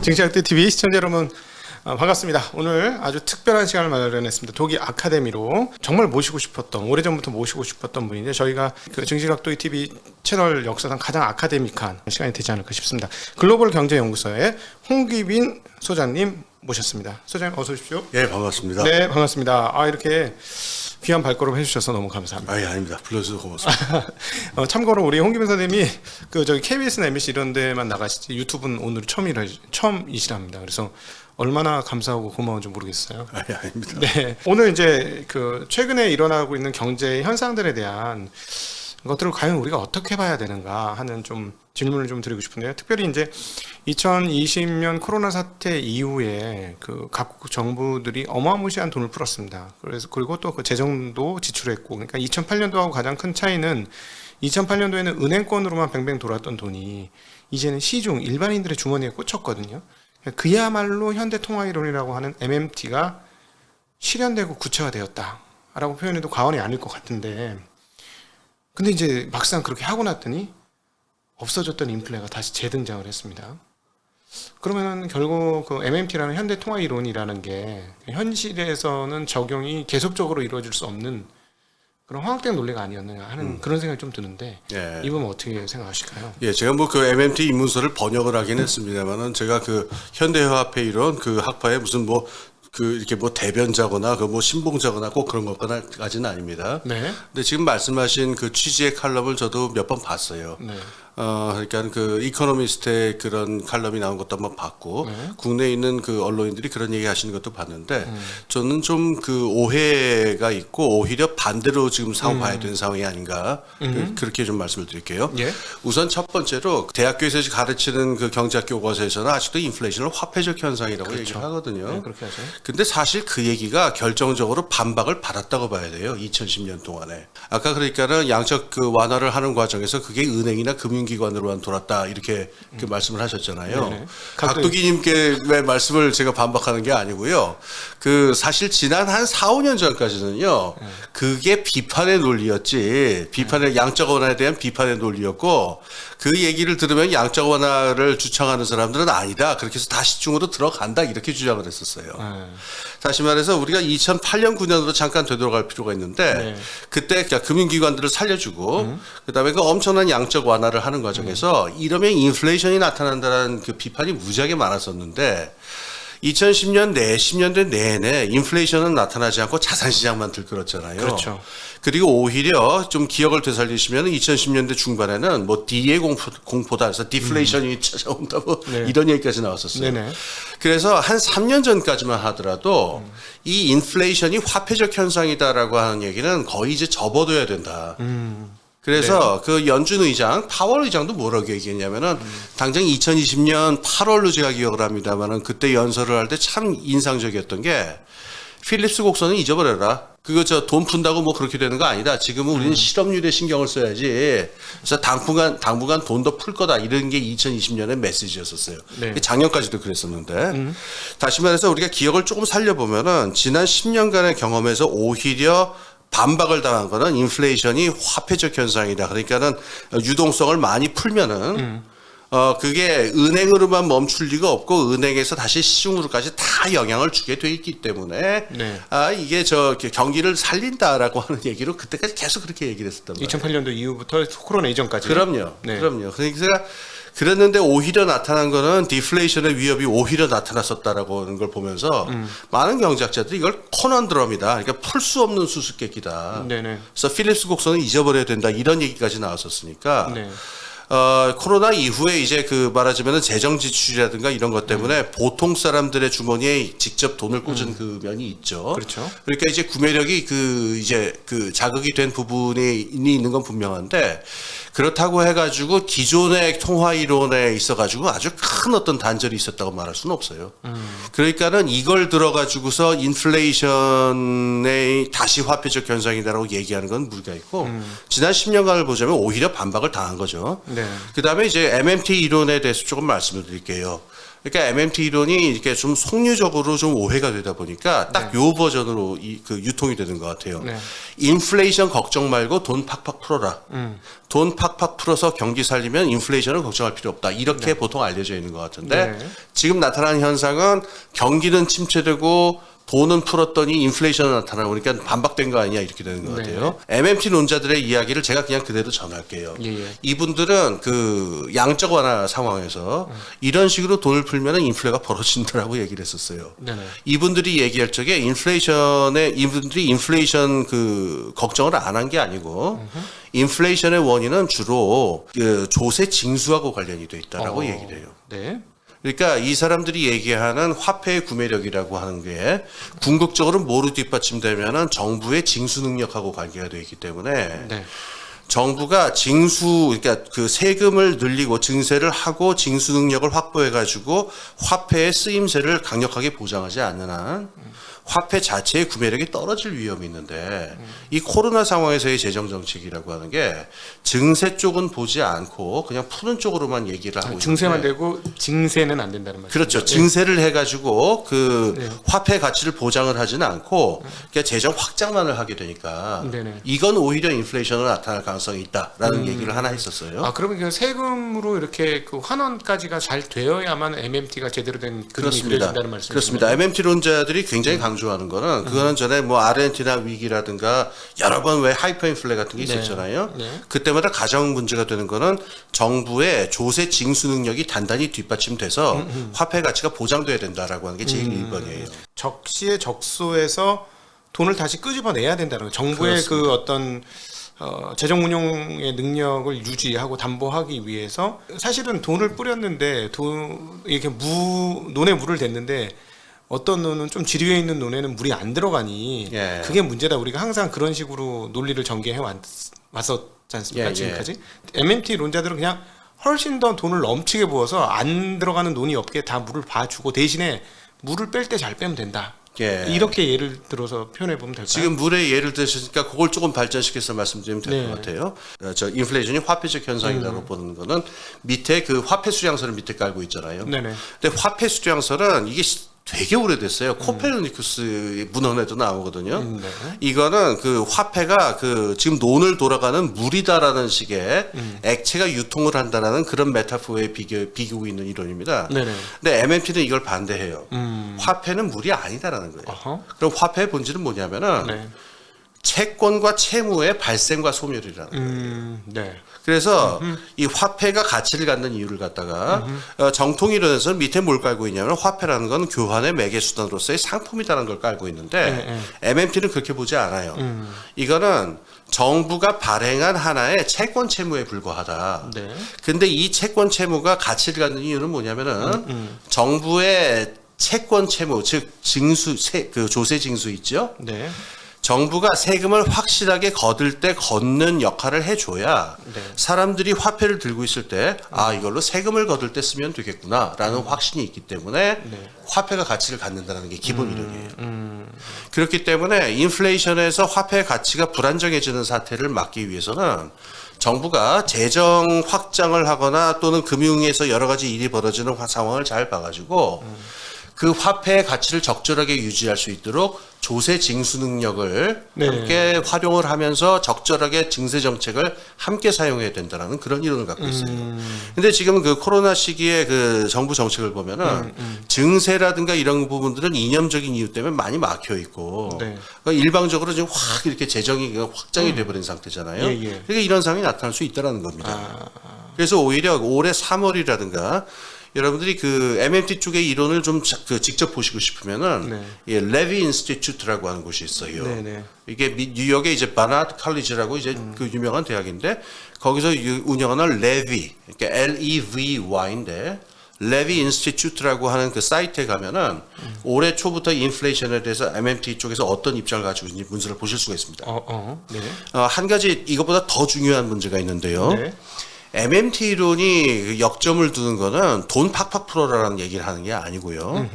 증시학대 TV 시청자 여러분 반갑습니다. 오늘 아주 특별한 시간을 마련했습니다. 독일 아카데미로 정말 모시고 싶었던, 오래전부터 모시고 싶었던 분인데 저희가 그 증시각도의 TV 채널 역사상 가장 아카데믹한 시간이 되지 않을까 싶습니다. 글로벌 경제연구소의 홍기빈 소장님 모셨습니다. 소장님 어서 오십시오. 예, 반갑습니다. 네, 반갑습니다. 이렇게 귀한 발걸음 해주셔서 너무 감사합니다. 아닙니다. 불러주셔서 고맙습니다. 참고로 우리 홍기빈 선생님이 그 저기 KBS나 MBC 이런 데만 나가시지 유튜브는 오늘 처음이시랍니다. 그래서 얼마나 감사하고 고마운지 모르겠어요. 아닙니다. 네, 오늘 이제 그 최근에 일어나고 있는 경제 현상들에 대한 것들을 과연 우리가 어떻게 봐야 되는가 하는 좀 질문을 좀 드리고 싶은데요. 특별히 이제 2020년 코로나 사태 이후에 그 각국 정부들이 어마무시한 돈을 풀었습니다. 그래서 그리고 또 그 재정도 지출했고, 그러니까 2008년도하고 가장 큰 차이는 2008년도에는 은행권으로만 뱅뱅 돌았던 돈이 이제는 시중 일반인들의 주머니에 꽂혔거든요. 그야말로 현대통화이론이라고 하는 MMT가 실현되고 구체화되었다라고 표현해도 과언이 아닐 것 같은데, 근데 이제 막상 그렇게 하고 났더니 없어졌던 인플레가 다시 재등장을 했습니다. 그러면은 결국 그 MMT라는 현대통화이론이라는 게 현실에서는 적용이 계속적으로 이루어질 수 없는 그런 화학된 논리가 아니었느냐 하는 그런 생각이 좀 드는데, 예. 이 부분 어떻게 생각하실까요? 예, 제가 뭐 그 MMT 입문서를 번역을 하긴 했습니다만은 제가 그 현대화폐 이론 그 학파에 무슨 뭐 그 이렇게 뭐 대변자거나 그 뭐 신봉자거나 꼭 그런 것까지는 아닙니다. 네. 근데 지금 말씀하신 그 취지의 칼럼을 저도 몇 번 봤어요. 네. 그러니까 그 이코노미스트의 그런 칼럼이 나온 것도 한번 봤고, 네. 국내에 있는 그 언론인들이 그런 얘기 하시는 것도 봤는데, 저는 좀 그 오해가 있고, 오히려 반대로 지금 상황 봐야 되는 상황이 아닌가, 그렇게 좀 말씀을 드릴게요. 예. 우선 첫 번째로, 대학교에서 가르치는 그 경제학 교과서에서는 아직도 인플레이션을 화폐적 현상이라고 그렇죠. 얘기를 하거든요. 네, 그렇게 하죠. 근데 사실 그 얘기가 결정적으로 반박을 받았다고 봐야 돼요. 2010년 동안에. 아까 그러니까는 양적 그 완화를 하는 과정에서 그게 은행이나 금융기관으로만 돌았다 이렇게 그 말씀을 하셨잖아요. 네네. 각도기님께 왜 말씀을 제가 반박하는 게 아니고요. 그 사실 지난 한 4, 5년 전까지는요. 그게 비판의 논리였지. 비판의 양적 완화에 대한 비판의 논리였고, 그 얘기를 들으면 양적 완화를 주창하는 사람들은 아니다. 그렇게 해서 다시 중으로 들어간다. 이렇게 주장을 했었어요. 다시 말해서 우리가 2008년, 9년으로 잠깐 되돌아갈 필요가 있는데, 네. 그때 금융기관들을 살려주고, 그다음에 그 엄청난 양적 완화를 하는 과정에서 이러면 인플레이션이 나타난다는 그 비판이 무지하게 많았었는데, 2010년, 10년대 내내 인플레이션은 나타나지 않고 자산시장만 들끓었잖아요. 그렇죠. 그리고 오히려 좀 기억을 되살리시면 2010년대 중반에는 뭐 D의 공포다 해서 디플레이션이 찾아온다 뭐 네. 이런 얘기까지 나왔었어요. 네네. 그래서 한 3년 전까지만 하더라도 이 인플레이션이 화폐적 현상이다라고 하는 얘기는 거의 이제 접어둬야 된다. 그래서 그 연준 의장, 파월 의장도 뭐라고 얘기했냐면은 당장 2020년 8월로 제가 기억을 합니다만은 그때 연설을 할 때 참 인상적이었던 게 필립스 곡선은 잊어버려라. 그거 저 돈 푼다고 뭐 그렇게 되는 거 아니다. 지금은 우리는 실업률에 신경을 써야지. 그래서 당분간 돈 더 풀 거다. 이런 게 2020년의 메시지였었어요. 네. 작년까지도 그랬었는데. 다시 말해서 우리가 기억을 조금 살려보면은 지난 10년간의 경험에서 오히려 반박을 당한 거는 인플레이션이 화폐적 현상이다. 그러니까는 유동성을 많이 풀면은 그게 은행으로만 멈출 리가 없고 은행에서 다시 시중으로까지 다 영향을 주게 돼 있기 때문에 네. 이게 경기를 살린다라고 하는 얘기로 그때까지 계속 그렇게 얘기를 했었단 말이에요. 2008년도 이후부터 코로나 이전까지. 그럼요. 네. 그럼요. 그러니까 그랬는데 오히려 나타난 거는 디플레이션의 위협이 오히려 나타났었다라고 하는 걸 보면서 많은 경제학자들이 이걸 코넌드럼이다. 그러니까 풀 수 없는 수수께끼다. 네네. 그래서 필립스 곡선은 잊어버려야 된다. 이런 얘기까지 나왔었으니까 네. 코로나 이후에 이제 그 말하자면 재정 지출이라든가 이런 것 때문에 보통 사람들의 주머니에 직접 돈을 꽂은 그 면이 있죠. 그렇죠. 그러니까 이제 구매력이 이제 자극이 된 부분이 있는 건 분명한데, 그렇다고 해가지고 기존의 통화 이론에 있어가지고 아주 큰 어떤 단절이 있었다고 말할 수는 없어요. 그러니까는 이걸 들어가지고서 인플레이션의 다시 화폐적 현상이다라고 얘기하는 건 무리가 있고, 지난 10년간을 보자면 오히려 반박을 당한 거죠. 네. 그 다음에 이제 MMT 이론에 대해서 조금 말씀을 드릴게요. 그러니까 MMT 이론이 이렇게 좀 속류적으로 좀 오해가 되다 보니까 딱 요 버전으로 그 유통이 되는 것 같아요. 네. 인플레이션 걱정 말고 돈 팍팍 풀어라. 돈 팍팍 풀어서 경기 살리면 인플레이션을 걱정할 필요 없다. 이렇게 보통 알려져 있는 것 같은데 지금 나타난 현상은 경기는 침체되고 돈은 풀었더니 인플레이션이 나타나고 그러니까 반박된 거 아니냐 이렇게 되는 것 같아요. MMT 논자들의 이야기를 제가 그냥 그대로 전할게요. 이분들은 그 양적 완화 상황에서 이런 식으로 돈을 풀면 인플레가 벌어진다라고 얘기를 했었어요. 이분들이 얘기할 적에 이분들이 인플레이션 그 걱정을 안 한 게 아니고 인플레이션의 원인은 주로 그 조세 징수하고 관련이 돼 있다라고 얘기를 해요. 네. 그러니까 이 사람들이 얘기하는 화폐의 구매력이라고 하는 게 궁극적으로 뭐로 뒷받침되면은 정부의 징수 능력하고 관계가 되어 있기 때문에 정부가 그러니까 그 세금을 늘리고 증세를 하고 징수 능력을 확보해 가지고 화폐의 쓰임새를 강력하게 보장하지 않는 한 화폐 자체의 구매력이 떨어질 위험이 있는데 이 코로나 상황에서의 재정 정책이라고 하는 게 증세 쪽은 보지 않고 그냥 푸는 쪽으로만 얘기를 하고 증세만 있는데 되고 징세는 안 된다는 말이죠. 그렇죠. 증세를 해가지고 그 화폐 가치를 보장을 하지는 않고 그냥 재정 확장만을 하게 되니까 이건 오히려 인플레이션으로 나타날 가능성이 있다라는 얘기를 하나 했었어요. 아 그러면 그 세금으로 이렇게 그 환원까지가 잘 되어야만 MMT가 제대로 된 그림이 그려진다는 말씀이죠. 그렇습니다. MMT론자들이 굉장히 강조하는 거는 그거는 전에 뭐 아르헨티나 위기라든가 여러 번 왜 하이퍼 인플레 같은 게 있었잖아요. 그때마다 가장 문제가 되는 거는 정부의 조세 징수 능력이 단단히 뒷받침돼서 화폐 가치가 보장돼야 된다라고 하는 게 제일 1번이에요. 적시에 적소에서 돈을 다시 끄집어내야 된다는 거예요. 정부의 그렇습니다. 그 어떤 재정 운용의 능력을 유지하고 담보하기 위해서 사실은 돈을 뿌렸는데 이렇게 논에 물을 댔는데 어떤 논은 좀 지류에 있는 논에는 물이 안 들어가니 그게 문제다. 우리가 항상 그런 식으로 논리를 전개해 왔었지 않습니까? 지금까지. MMT 론자들은 그냥 훨씬 더 돈을 넘치게 부어서 안 들어가는 논이 없게 다 물을 봐주고 대신에 물을 뺄 때 잘 빼면 된다. 이렇게 예를 들어서 표현해 보면 될까요? 지금 물의 예를 드시니까 그걸 조금 발전시켜서 말씀드리면 될 것 같아요. 저 인플레이션이 화폐적 현상이라고 보는 거는 밑에 그 화폐 수량서를 밑에 깔고 있잖아요. 근데 화폐 수량서는 이게 되게 오래됐어요. 코페르니쿠스 문헌에도 나오거든요. 이거는 그 화폐가 그 지금 논을 돌아가는 물이다라는 식의 액체가 유통을 한다라는 그런 메타포에 비기고 있는 이론입니다. 근데 MMT는 이걸 반대해요. 화폐는 물이 아니다라는 거예요. 그럼 화폐의 본질은 뭐냐면은 채권과 채무의 발생과 소멸이라는 거예요. 그래서 이 화폐가 가치를 갖는 이유를 갖다가 정통이론에서는 밑에 뭘 깔고 있냐면 화폐라는 건 교환의 매개 수단으로서의 상품이라는 걸 깔고 있는데 MMT는 그렇게 보지 않아요. 이거는 정부가 발행한 하나의 채권 채무에 불과하다. 근데 이 채권 채무가 가치를 갖는 이유는 뭐냐면은 정부의 채권 채무 즉 그 조세 징수 있죠. 정부가 세금을 확실하게 거둘 때 걷는 역할을 해줘야 사람들이 화폐를 들고 있을 때 이걸로 세금을 거둘 때 쓰면 되겠구나라는 확신이 있기 때문에 화폐가 가치를 갖는다는 게 기본 이론이에요. 그렇기 때문에 인플레이션에서 화폐의 가치가 불안정해지는 사태를 막기 위해서는 정부가 재정 확장을 하거나 또는 금융에서 여러 가지 일이 벌어지는 상황을 잘 봐가지고 그 화폐의 가치를 적절하게 유지할 수 있도록 조세 징수 능력을 함께 활용을 하면서 적절하게 증세 정책을 함께 사용해야 된다는 그런 이론을 갖고 있어요. 근데 지금 그 코로나 시기에 그 정부 정책을 보면은 증세라든가 이런 부분들은 이념적인 이유 때문에 많이 막혀 있고 그러니까 일방적으로 지금 확 이렇게 재정이 확장이 돼버린 상태잖아요. 그러니까 이런 상황이 나타날 수 있다는 겁니다. 그래서 오히려 올해 3월이라든가 여러분들이 그 MMT 쪽의 이론을 좀 직접 보시고 싶으면은 레비 인스티튜트라고 하는 곳이 있어요. 이게 뉴욕에 이제 바나드 칼리지라고 이제 그 유명한 대학인데 거기서 운영하는 레비, 그러니까 LEVY인데 레비 인스티튜트라고 하는 그 사이트에 가면은 올해 초부터 인플레이션에 대해서 MMT 쪽에서 어떤 입장을 가지고 있는지 문서를 보실 수가 있습니다. 한 가지 이것보다 더 중요한 문제가 있는데요. MMT 이론이 역점을 두는 거는 돈 팍팍 풀어라라는 얘기를 하는 게 아니고요.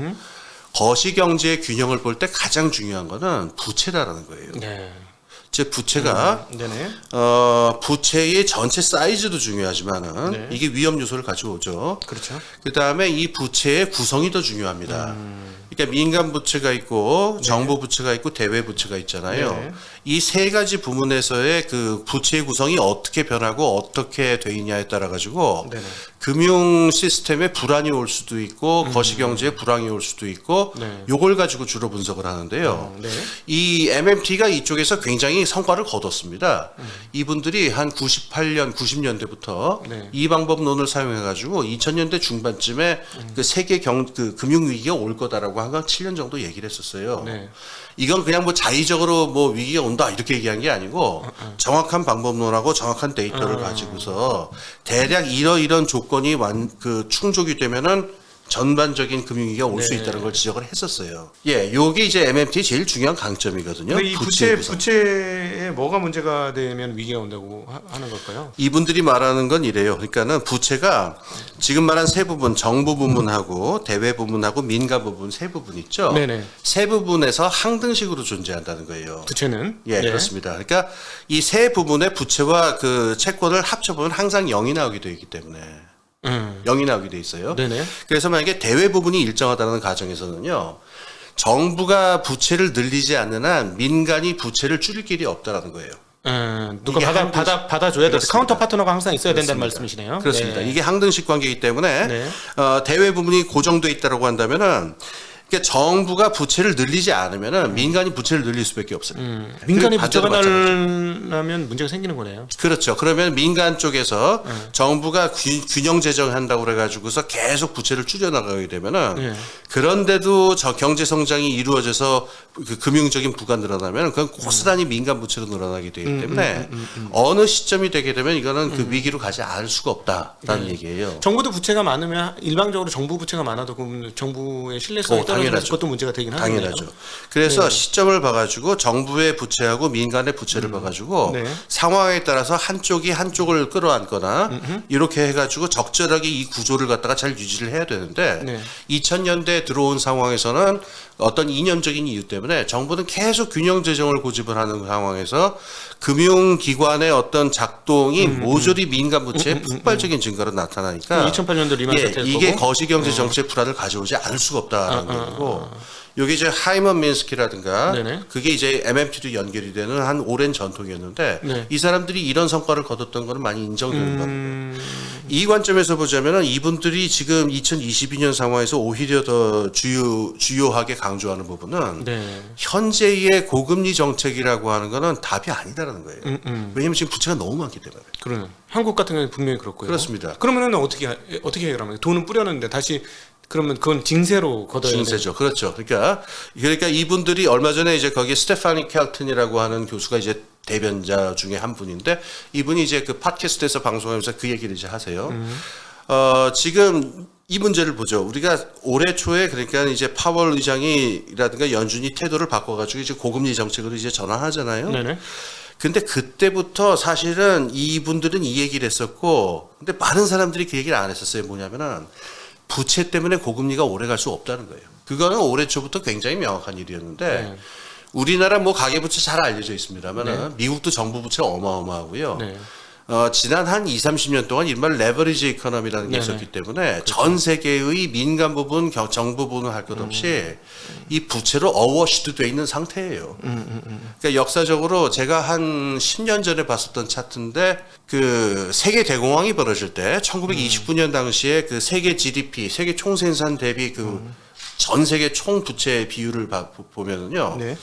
거시경제의 균형을 볼 때 가장 중요한 거는 부채다라는 거예요. 즉 부채가 네네. 부채의 전체 사이즈도 중요하지만은 네. 이게 위험 요소를 가져오죠. 그렇죠. 그 다음에 이 부채의 구성이 더 중요합니다. 그러니까 민간 부채가 있고 정부 부채가 있고 대외 부채가 있잖아요. 네. 이 세 가지 부분에서의 그 부채의 구성이 어떻게 변하고 어떻게 돼 있냐에 따라 가지고 네네. 금융 시스템에 불안이 올 수도 있고 거시경제에 불황이 올 수도 있고 네. 요걸 가지고 주로 분석을 하는데요. 네. 이 MMT가 이쪽에서 굉장히 성과를 거뒀습니다. 이분들이 한 98년, 90년대부터 네. 이 방법론을 사용해 가지고 2000년대 중반쯤에 그 세계 그 금융 위기가 올 거다라고 한 7년 정도 얘기를 했었어요. 네. 이건 그냥 뭐 자의적으로 뭐 위기가 온다 이렇게 얘기한 게 아니고 정확한 방법론하고 정확한 데이터를 가지고서 대략 이런 조건이 충족이 되면은 전반적인 금융위기가 올 수 네. 있다는 걸 지적을 했었어요. 예, 요게 이제 MMT의 제일 중요한 강점이거든요. 근데 이 부채 구성. 부채에 뭐가 문제가 되면 위기가 온다고 하는 걸까요? 이분들이 말하는 건 이래요. 그러니까는 부채가 지금 말한 세 부분, 정부 부문하고 대외 부문하고 민간 부분 세 부분 있죠. 네네. 세 부분에서 항등식으로 존재한다는 거예요. 부채는 예, 네. 그렇습니다. 그러니까 이 세 부분의 부채와 그 채권을 합쳐보면 항상 0이 나오게 되어 있기 때문에 0이 나오게 돼 있어요. 네네. 그래서 만약에 대외 부분이 일정하다는 가정에서는요. 정부가 부채를 늘리지 않는 한 민간이 부채를 줄일 길이 없다라는 거예요. 누가 이게 받아줘야 돼. 그렇습니다. 카운터 파트너가 항상 있어야 된다는 그렇습니다. 말씀이시네요. 그렇습니다. 네. 이게 항등식 관계이기 때문에 네. 대외 부분이 고정돼 있다고 한다면은 그러니까 정부가 부채를 늘리지 않으면은 민간이 부채를 늘릴 수밖에 없어요. 민간이 그 부채가 반대로 마찬가지죠. 나면 문제가 생기는 거네요. 그렇죠. 그러면 민간 쪽에서 정부가 균형 재정한다고 그래가지고서 계속 부채를 줄여나가게 되면은 네. 그런데도 저 경제 성장이 이루어져서 그 금융적인 부가 늘어나면 그건 고스란히 민간 부채로 늘어나게 되기 때문에 어느 시점이 되게 되면 이거는 그 위기로 가지 않을 수가 없다라는 얘기예요. 정부도 부채가 많으면 일방적으로 정부 부채가 많아도 그럼 정부의 신뢰성이 떨어지는 당연하죠. 것도 문제가 되긴 하네요. 당연하죠. 그래서 시점을 봐가지고 정부의 부채하고 민간의 부채를 봐가지고 네. 상황에 따라서 한쪽이 한쪽을 끌어안거나 이렇게 해가지고 적절하게 이 구조를 갖다가 잘 유지를 해야 되는데 네. 2000년대에 들어온 상황에서는 어떤 이념적인 이유 때문에 정부는 계속 균형 재정을 고집을 하는 상황에서 금융기관의 어떤 작동이 모조리 민간 부채의 폭발적인 증가로 나타나니까 2008년도 리만 사태 이게 거고. 거시경제 정책 불안을 가져오지 않을 수가 없다라는 얘기고 여기 이제 하이먼 민스키라든가 네네. 그게 이제 MMT도 연결이 되는 한 오랜 전통이었는데 네. 이 사람들이 이런 성과를 거뒀던 거는 많이 인정되는 겁니다. 이 관점에서 보자면은 이분들이 지금 2022년 상황에서 오히려 더 주요하게 강조하는 부분은 네. 현재의 고금리 정책이라고 하는 거는 답이 아니다라는 거예요. 왜냐하면 지금 부채가 너무 많기 때문에. 그러네. 한국 같은 경우는 분명히 그렇고요. 그렇습니다. 그러면은 어떻게 해결합니까? 돈은 뿌렸는데 다시 그러면 그건 징세로 걷어야 돼요. 징세죠. 그렇죠. 그러니까 이분들이 얼마 전에 이제 거기 스테파니 켈튼이라고 하는 교수가 이제 대변자 중에 한 분인데 이분이 이제 그 팟캐스트에서 방송하면서 그 얘기를 이제 하세요. 지금 이 문제를 보죠. 우리가 올해 초에 그러니까 이제 파월 의장이라든가 연준이 태도를 바꿔가지고 이제 고금리 정책으로 이제 전환하잖아요. 네네. 근데 그때부터 사실은 이분들은 이 얘기를 했었고, 근데 많은 사람들이 그 얘기를 안 했었어요. 뭐냐면은 부채 때문에 고금리가 오래 갈 수 없다는 거예요. 그거는 올해 초부터 굉장히 명확한 일이었는데 네. 우리나라 뭐 가계부채 잘 알려져 있습니다만은 미국도 정부 부채 어마어마하고요. 네. 지난 한 20-30년 동안 이른바 레버리지 이코노미라는 게 네네. 있었기 때문에 전 세계의 민간 부분, 정부 부분을 할 것 없이 이 부채로 어워시드 돼 있는 상태예요. 그러니까 역사적으로 제가 한 10년 전에 봤었던 차트인데 그 세계 대공황이 벌어질 때 1929년 당시에 그 세계 GDP, 세계 총생산 대비 그 전 세계 총 부채 비율을 보면은요. 네.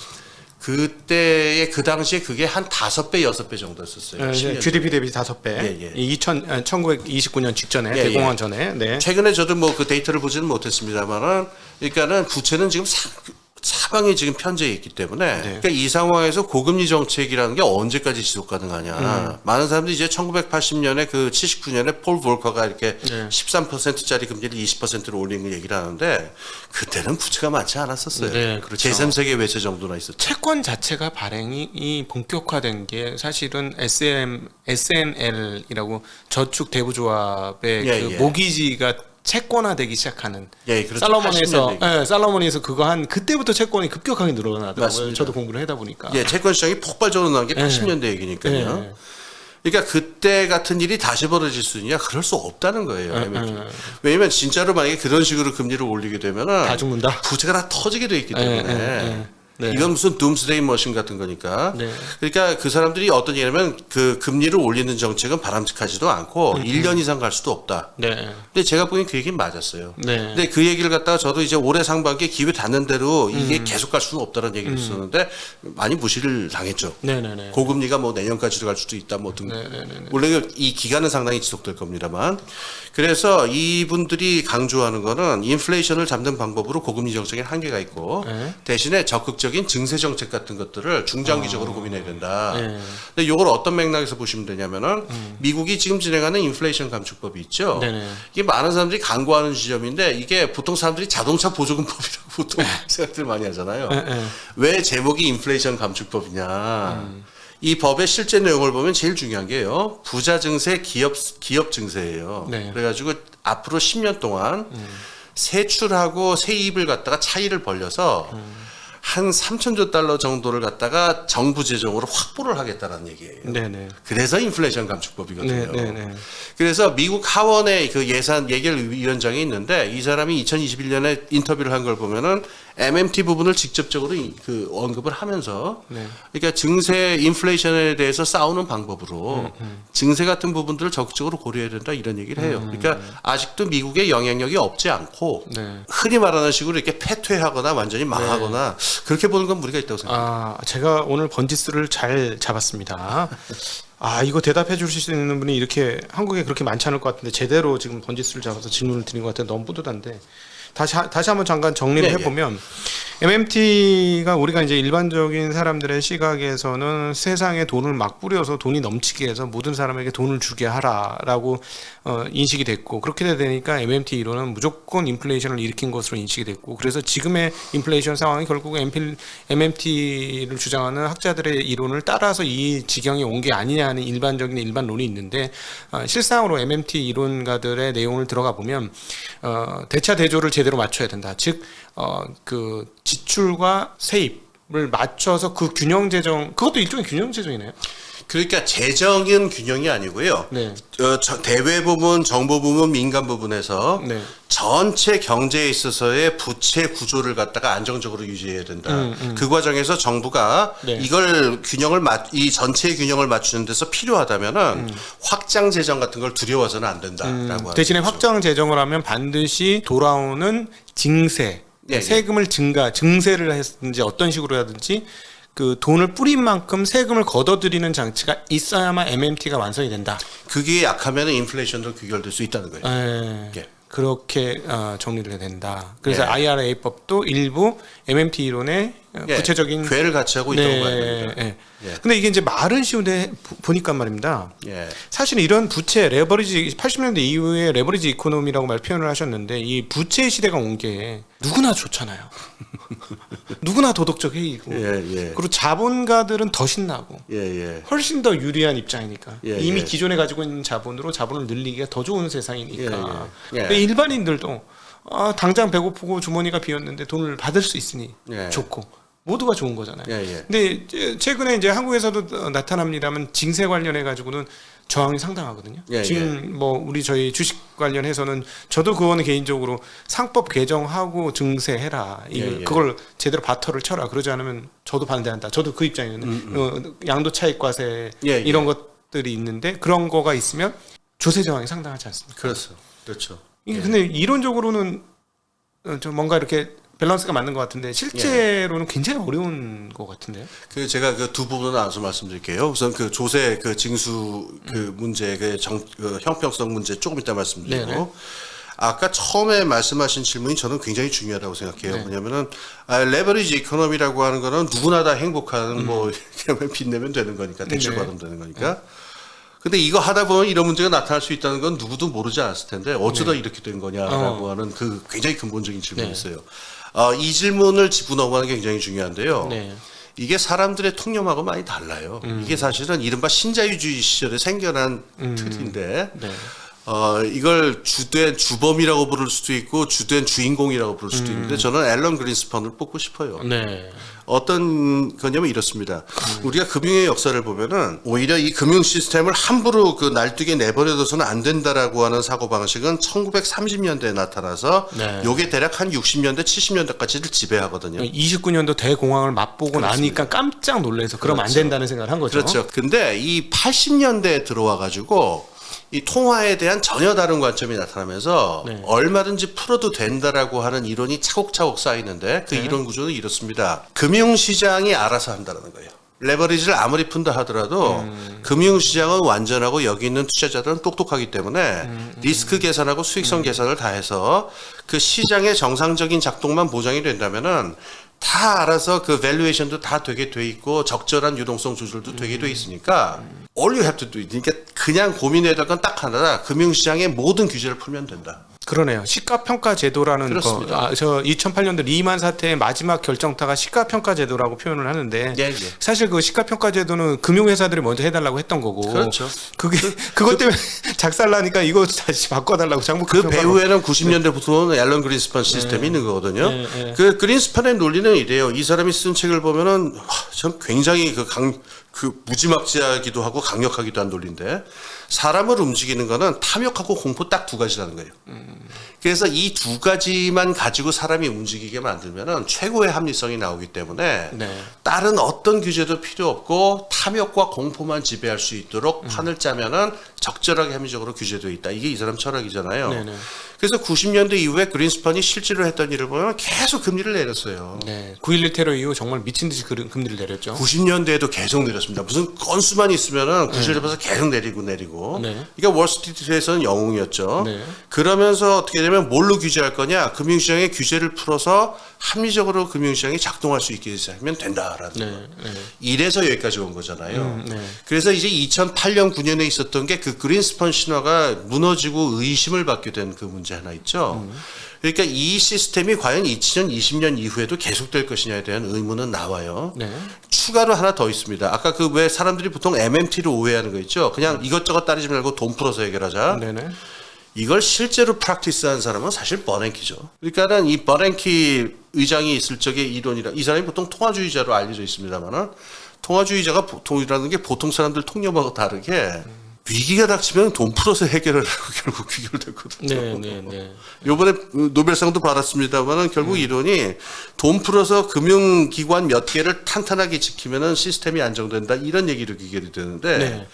그때의 그 당시에 그게 한 5배, 6배 정도였었어요. 10년 GDP 대비 5배. 예, 예. 1929년 직전에 예, 대공황 예. 전에. 네. 최근에 저도 뭐 그 데이터를 보지는 못했습니다만은, 그러니까는 부채는 지금 사방에 지금 편재해 있기 때문에, 그러니까 이 상황에서 고금리 정책이라는 게 언제까지 지속 가능하냐. 많은 사람들이 이제 1980년에 그 79년에 폴 볼커가 이렇게 13%짜리 금리를 20%로 올린 얘기를 하는데, 그때는 부채가 많지 않았었어요. 네, 그렇죠. 제3세계 외채 정도나 있었죠. 채권 자체가 발행이 본격화된 게 사실은 SNL이라고 저축 대부조합의 예, 그 예. 모기지가 채권화되기 시작하는 예, 그렇죠. 살로몬에서 80년대 얘기. 살로몬에서 그거 한 그때부터 채권이 급격하게 늘어나더라고요. 맞습니다. 저도 공부를 하다 보니까. 예, 채권 시장이 폭발적으로 나온 게 80년대 얘기니까요. 예. 그러니까 그때 같은 일이 다시 벌어질 수 있느냐? 그럴 수 없다는 거예요. MMT. 예. 왜냐면 진짜로 만약에 그런 식으로 금리를 올리게 되면은 다 죽는다. 부채가 다 터지게 돼 있기 때문에 네. 이건 무슨 둠스데이 머신 같은 거니까. 네. 그러니까 그 사람들이 어떤 얘기냐면 그 금리를 올리는 정책은 바람직하지도 않고 1년 이상 갈 수도 없다. 네. 근데 제가 보기엔 그 얘기는 맞았어요. 네. 근데 그 얘기를 갖다가 저도 이제 올해 상반기에 기회 닿는 대로 이게 계속 갈 수는 없다는 얘기를 했었는데 많이 무시를 당했죠. 네네네. 고금리가 뭐 내년까지도 갈 수도 있다 뭐 등. 네네네. 물론 이 기간은 상당히 지속될 겁니다만. 그래서 이분들이 강조하는 거는 인플레이션을 잡는 방법으로 고금리 정책에 한계가 있고 네. 대신에 적극적인 증세 정책 같은 것들을 중장기적으로 고민해야 된다. 네. 근데 이걸 어떤 맥락에서 보시면 되냐면은 미국이 지금 진행하는 인플레이션 감축법이 있죠. 네네. 이게 많은 사람들이 간과하는 지점인데 이게 보통 사람들이 자동차 보조금법이라고 보통 생각들 많이 하잖아요. 네. 왜 제목이 인플레이션 감축법이냐? 이 법의 실제 내용을 보면 제일 중요한 게요. 부자 증세, 기업 증세예요. 네. 그래가지고 앞으로 10년 동안 세출하고 세입을 갖다가 차이를 벌려서 한 3천조 달러 정도를 갖다가 정부 재정으로 확보를 하겠다라는 얘기예요. 네네. 그래서 인플레이션 감축법이거든요. 네네네. 그래서 미국 하원의 그 예산 예결위원장이 있는데 이 사람이 2021년에 인터뷰를 한 걸 보면은 MMT 부분을 직접적으로 그 언급을 하면서 네. 그러니까 증세 인플레이션에 대해서 싸우는 방법으로 증세 같은 부분들을 적극적으로 고려해야 된다 이런 얘기를 해요. 그러니까 아직도 미국의 영향력이 없지 않고 네. 흔히 말하는 식으로 이렇게 패퇴하거나 완전히 망하거나 그렇게 보는 건 무리가 있다고 생각합니다. 제가 오늘 번지수를 잘 잡았습니다. 이거 대답해 주실 수 있는 분이 이렇게 한국에 그렇게 많지 않을 것 같은데 제대로 지금 번지수를 잡아서 질문을 드린 것 같아요. 너무 뿌듯한데 다시 한번 잠깐 정리를 해보면 MMT가 우리가 이제 일반적인 사람들의 시각에서는 세상에 돈을 막 뿌려서 돈이 넘치게 해서 모든 사람에게 돈을 주게 하라라고 인식이 됐고 그렇게 되니까 MMT 이론은 무조건 인플레이션을 일으킨 것으로 인식이 됐고 그래서 지금의 인플레이션 상황이 결국 MMT를 주장하는 학자들의 이론을 따라서 이 지경에 온 게 아니냐는 일반적인 일반론이 있는데 실상으로 MMT 이론가들의 내용을 들어가 보면 대차 대조를 제대로 맞춰야 된다. 즉 그 지출과 세입을 맞춰서 그 균형 재정 그것도 일종의 균형 재정이네요. 그러니까 재정은 균형이 아니고요. 네. 대외 부분, 정보 부분, 민간 부분에서 네. 전체 경제에 있어서의 부채 구조를 갖다가 안정적으로 유지해야 된다. 그 과정에서 정부가 네. 이걸 이 전체의 균형을 맞추는 데서 필요하다면은 확장 재정 같은 걸 두려워서는 안 된다라고 하는 대신에 거죠. 확장 재정을 하면 반드시 돌아오는 징세, 예, 세금을 증세를 했든지 어떤 식으로 하든지 그 돈을 뿌린 만큼 세금을 걷어들이는 장치가 있어야만 MMT가 완성이 된다. 그게 약하면 인플레이션도 귀결될 수 있다는 거예요. 예. 예. 그렇게 정리를 해야 된다. 그래서 예. IRA법도 일부 MMT 이론의 예. 구체적인 궤를 같이 하고 있다고 봐야 됩니다. 예. 예. 근데 이게 이제 말은 쉬운데 보니까 말입니다. 예. 사실 이런 부채 레버리지 80년대 이후에 레버리지 이코노미라고 말 표현을 하셨는데 이 부채 시대가 온 게 누구나 좋잖아요. 누구나 도덕적 해이고 예. 그리고 자본가들은 더 신나고 예. 훨씬 더 유리한 입장이니까 예, 이미 예. 기존에 가지고 있는 자본으로 자본을 늘리기가 더 좋은 세상이니까 예. 근데 일반인들도 당장 배고프고 주머니가 비었는데 돈을 받을 수 있으니 예. 좋고 모두가 좋은 거잖아요. 예. 근데 최근에 이제 한국에서도 나타납니다만 징세 관련해 가지고는 저항이 상당하거든요. 예, 지금 뭐 우리 저희 주식 관련해서는 저도 그거는 개인적으로 상법 개정하고 증세해라. 그걸 제대로 바터를 쳐라. 그러지 않으면 저도 반대한다. 저도 그 입장이거든요. 양도 차익과세 이런 것들이 있는데 그런 거가 있으면 조세 저항이 상당하지 않습니까? 그렇죠. 이게 근데 이론적으로는 좀 뭔가 이렇게 밸런스가 맞는 것 같은데 실제로는 굉장히 어려운 것 같은데요. 그 제가 그 두 부분을 나눠서 말씀드릴게요. 우선 그 조세 그 징수 그 문제 그 형평성 문제 조금 이따 말씀드리고 네네. 아까 처음에 말씀하신 질문이 저는 굉장히 중요하다고 생각해요. 뭐냐면은 레버리지 이코노미라고 하는 거는 누구나 다 행복한 뭐 그냥 빚내면 되는 거니까 대출 받으면 되는 거니까. 근데 이거 하다 보면 이런 문제가 나타날 수 있다는 건 누구도 모르지 않았을 텐데 어쩌다 이렇게 된 거냐라고 하는 그 굉장히 근본적인 질문이 있어요. 이 질문을 짚고 넘어가는 게 굉장히 중요한데요. 이게 사람들의 통념하고 많이 달라요. 이게 사실은 이른바 신자유주의 시절에 생겨난 틀인데 이걸 주된 주범이라고 부를 수도 있고 주된 주인공이라고 부를 수도 있는데 저는 앨런 그린스펀을 뽑고 싶어요. 네. 어떤 거냐면 이렇습니다. 우리가 금융의 역사를 보면은 오히려 이 금융 시스템을 함부로 그 날뛰게 내버려둬서는 안 된다라고 하는 사고 방식은 1930년대에 나타나서 네. 요게 대략 한 60년대, 70년대까지를 지배하거든요. 29년도 대공황을 맛보고 나니까 깜짝 놀라서 그럼 안 된다는 생각을 한 거죠. 그렇죠. 근데 이 80년대에 들어와 가지고 이 통화에 대한 전혀 다른 관점이 나타나면서 네. 얼마든지 풀어도 된다라고 하는 이론이 차곡차곡 쌓이는데 그 이론 구조는 이렇습니다. 금융시장이 알아서 한다는 거예요. 레버리지를 아무리 푼다 하더라도 금융시장은 완전하고 여기 있는 투자자들은 똑똑하기 때문에 리스크 계산하고 수익성 계산을 다 해서 그 시장의 정상적인 작동만 보장이 된다면은 다 알아서 그 밸류에이션도 다 되게 돼 있고 적절한 유동성 조절도 되게 돼 있으니까 all you have to do. 그러니까 그냥 고민해야 될 건 딱 하나다. 금융시장의 모든 규제를 풀면 된다. 그러네요. 시가평가 제도라는 그렇습니다. 거. 저 2008년도 리만 사태의 마지막 결정타가 시가평가 제도라고 표현을 하는데 예, 예. 사실 그 시가평가 제도는 금융회사들이 먼저 해달라고 했던 거고. 그렇죠. 그것 때문에 작살나니까 이거 다시 바꿔달라고 장부 그 배후에는 90년대부터는 앨런 그린스판 시스템이 있는 거거든요. 그 그린스판의 논리는 이래요. 이 사람이 쓴 책을 보면은 참 굉장히 그 무지막지하기도 하고 강력하기도 한 논리인데 사람을 움직이는 거는 탐욕하고 공포 딱 두 가지라는 거예요. 그래서 이 두 가지만 가지고 사람이 움직이게 만들면은 최고의 합리성이 나오기 때문에 네. 다른 어떤 규제도 필요 없고 탐욕과 공포만 지배할 수 있도록 판을 짜면은 적절하게 합리적으로 규제되어 있다. 이게 이 사람 철학이잖아요. 네네. 그래서 90년대 이후에 그린스판이 실제로 했던 일을 보면 계속 금리를 내렸어요. 네. 9.11 테러 이후 정말 미친 듯이 금리를 내렸죠. 90년대에도 계속 내렸습니다. 무슨 건수만 있으면은 구실 잡아서 계속 내리고. 네. 그러니까 월스트리트에서는 영웅이었죠. 네. 그러면서 어떻게 되면 뭘로 규제할 거냐? 금융시장의 규제를 풀어서 합리적으로 금융시장이 작동할 수 있게 하면 된다라는 거. 네. 이래서 여기까지 온 거잖아요. 네. 그래서 이제 2008년 9년에 있었던 게 그 그린스펀 신화가 무너지고 의심을 받게 된 그 문제 하나 있죠. 그러니까 이 시스템이 과연 2020년 이후에도 계속될 것이냐에 대한 의문은 나와요. 네. 추가로 하나 더 있습니다. 아까 그 왜 사람들이 보통 MMT를 오해하는 거 있죠. 그냥 이것저것 따지지 말고 돈 풀어서 해결하자. 네네. 이걸 실제로 프랙티스한 사람은 사실 버냉키죠. 그러니까는 이 버냉키 의장이 있을 적의 이론이라 이 사람이 보통 통화주의자로 알려져 있습니다만은 통화주의자가 보통이라는 게 보통 사람들 통념하고 다르게 위기가 닥치면 돈 풀어서 해결을 하고 결국 귀결됐거든요. 네. 요번에 노벨상도 받았습니다만은 결국 이론이 돈 풀어서 금융기관 몇 개를 탄탄하게 지키면은 시스템이 안정된다 이런 얘기로 귀결이 되는데 네.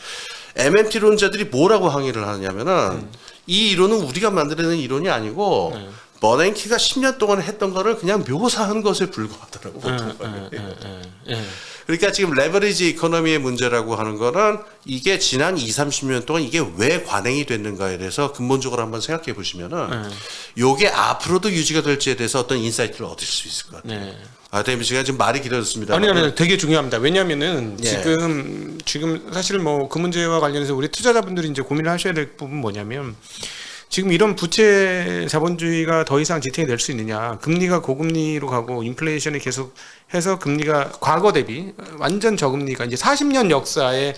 MMT론자들이 뭐라고 항의를 하냐면은 이 이론은 우리가 만들어낸 이론이 아니고 버냉키가 10년 동안 했던 거를 그냥 묘사한 것에 불과하더라고 보통 말이. 그러니까 지금 레버리지 이코노미의 문제라고 하는 거는 이게 지난 30년 동안 이게 왜 관행이 됐는가에 대해서 근본적으로 한번 생각해 보시면은 요게 앞으로도 유지가 될지에 대해서 어떤 인사이트를 얻을 수 있을 것 같아요. 네. 데이비 씨가 지금 말이 길어졌습니다. 아니 되게 중요합니다. 왜냐하면은 예. 지금 사실 뭐 그 문제와 관련해서 우리 투자자분들이 이제 고민을 하셔야 될 부분 뭐냐면 지금 이런 부채 자본주의가 더 이상 지탱이 될 수 있느냐? 금리가 고금리로 가고 인플레이션이 계속 해서 금리가 과거 대비 완전 저금리가 이제 40년 역사의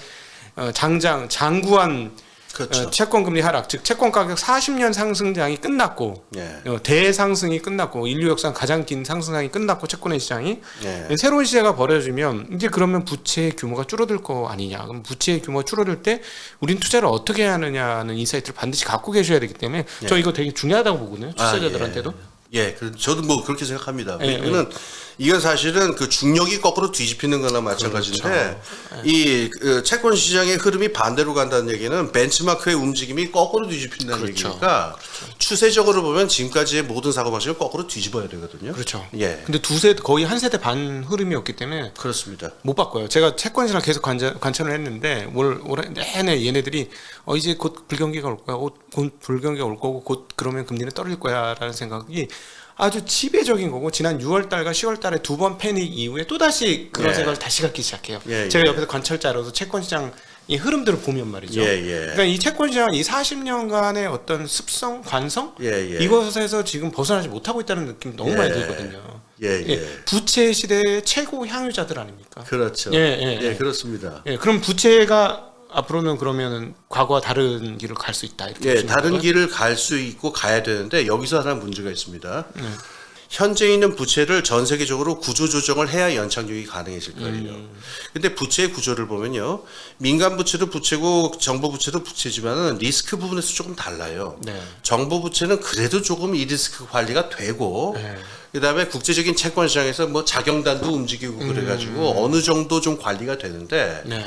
장구한 그렇죠. 채권 금리 하락, 즉 채권 가격 40년 상승장이 끝났고 예. 대상승이 끝났고 인류 역사 가장 긴 상승장이 끝났고 채권의 시장이 예. 새로운 시대가 벌어지면 이제 그러면 부채의 규모가 줄어들 거 아니냐? 그럼 부채의 규모가 줄어들 때 우린 투자를 어떻게 해야 하느냐는 인사이트를 반드시 갖고 계셔야 되기 때문에 저 이거 되게 중요하다고 보거든요. 투자자들한테도. 예, 저도 뭐 그렇게 생각합니다. 예, 왜냐면 이건 사실은 그 중력이 거꾸로 뒤집히는 거나 마찬가지인데 이 채권 시장의 흐름이 반대로 간다는 얘기는 벤치마크의 움직임이 거꾸로 뒤집힌다는 얘기니까 추세적으로 보면 지금까지의 모든 사고 방식을 거꾸로 뒤집어야 되거든요. 그렇죠. 예, 근데 거의 한 세대 반 흐름이었기 때문에 그렇습니다. 못 바꿔요. 제가 채권 시장 계속 관찰을 했는데 올해 내내 얘네들이 이제 곧 불경기가 올 거야. 곧 불경기가 올 거고 곧 그러면 금리는 떨어질 거야라는 생각이 아주 지배적인 거고 지난 6월달과 10월달에 두 번 패닉 이후에 또 다시 그런 예. 생각을 다시 갖기 시작해요. 예, 제가 예. 옆에서 관찰자로서 채권 시장 이 흐름들을 보면 말이죠. 예, 예. 그러니까 이 채권 시장 이 40년간의 어떤 습성, 관성 예, 예. 이것에서 지금 벗어나지 못하고 있다는 느낌이 너무 많이 들거든요. 예. 부채 시대의 최고 향유자들 아닙니까? 그렇죠. 예. 그렇습니다. 그럼 부채가 앞으로는 그러면은 과거와 다른 길을 갈 수 있다 이렇게 예, 보시는 다른 건가요? 길을 갈 수 있고 가야 되는데 여기서 하나 문제가 있습니다. 현재 있는 부채를 전 세계적으로 구조 조정을 해야 연착륙이 가능해질 거예요. 근데 부채의 구조를 보면요. 민간 부채도 부채고 정부 부채도 부채지만은 리스크 부분에서 조금 달라요. 네. 정부 부채는 그래도 조금 이 리스크 관리가 되고 네. 그다음에 국제적인 채권 시장에서 뭐 자경단도 움직이고 그래가지고 어느 정도 좀 관리가 되는데 네.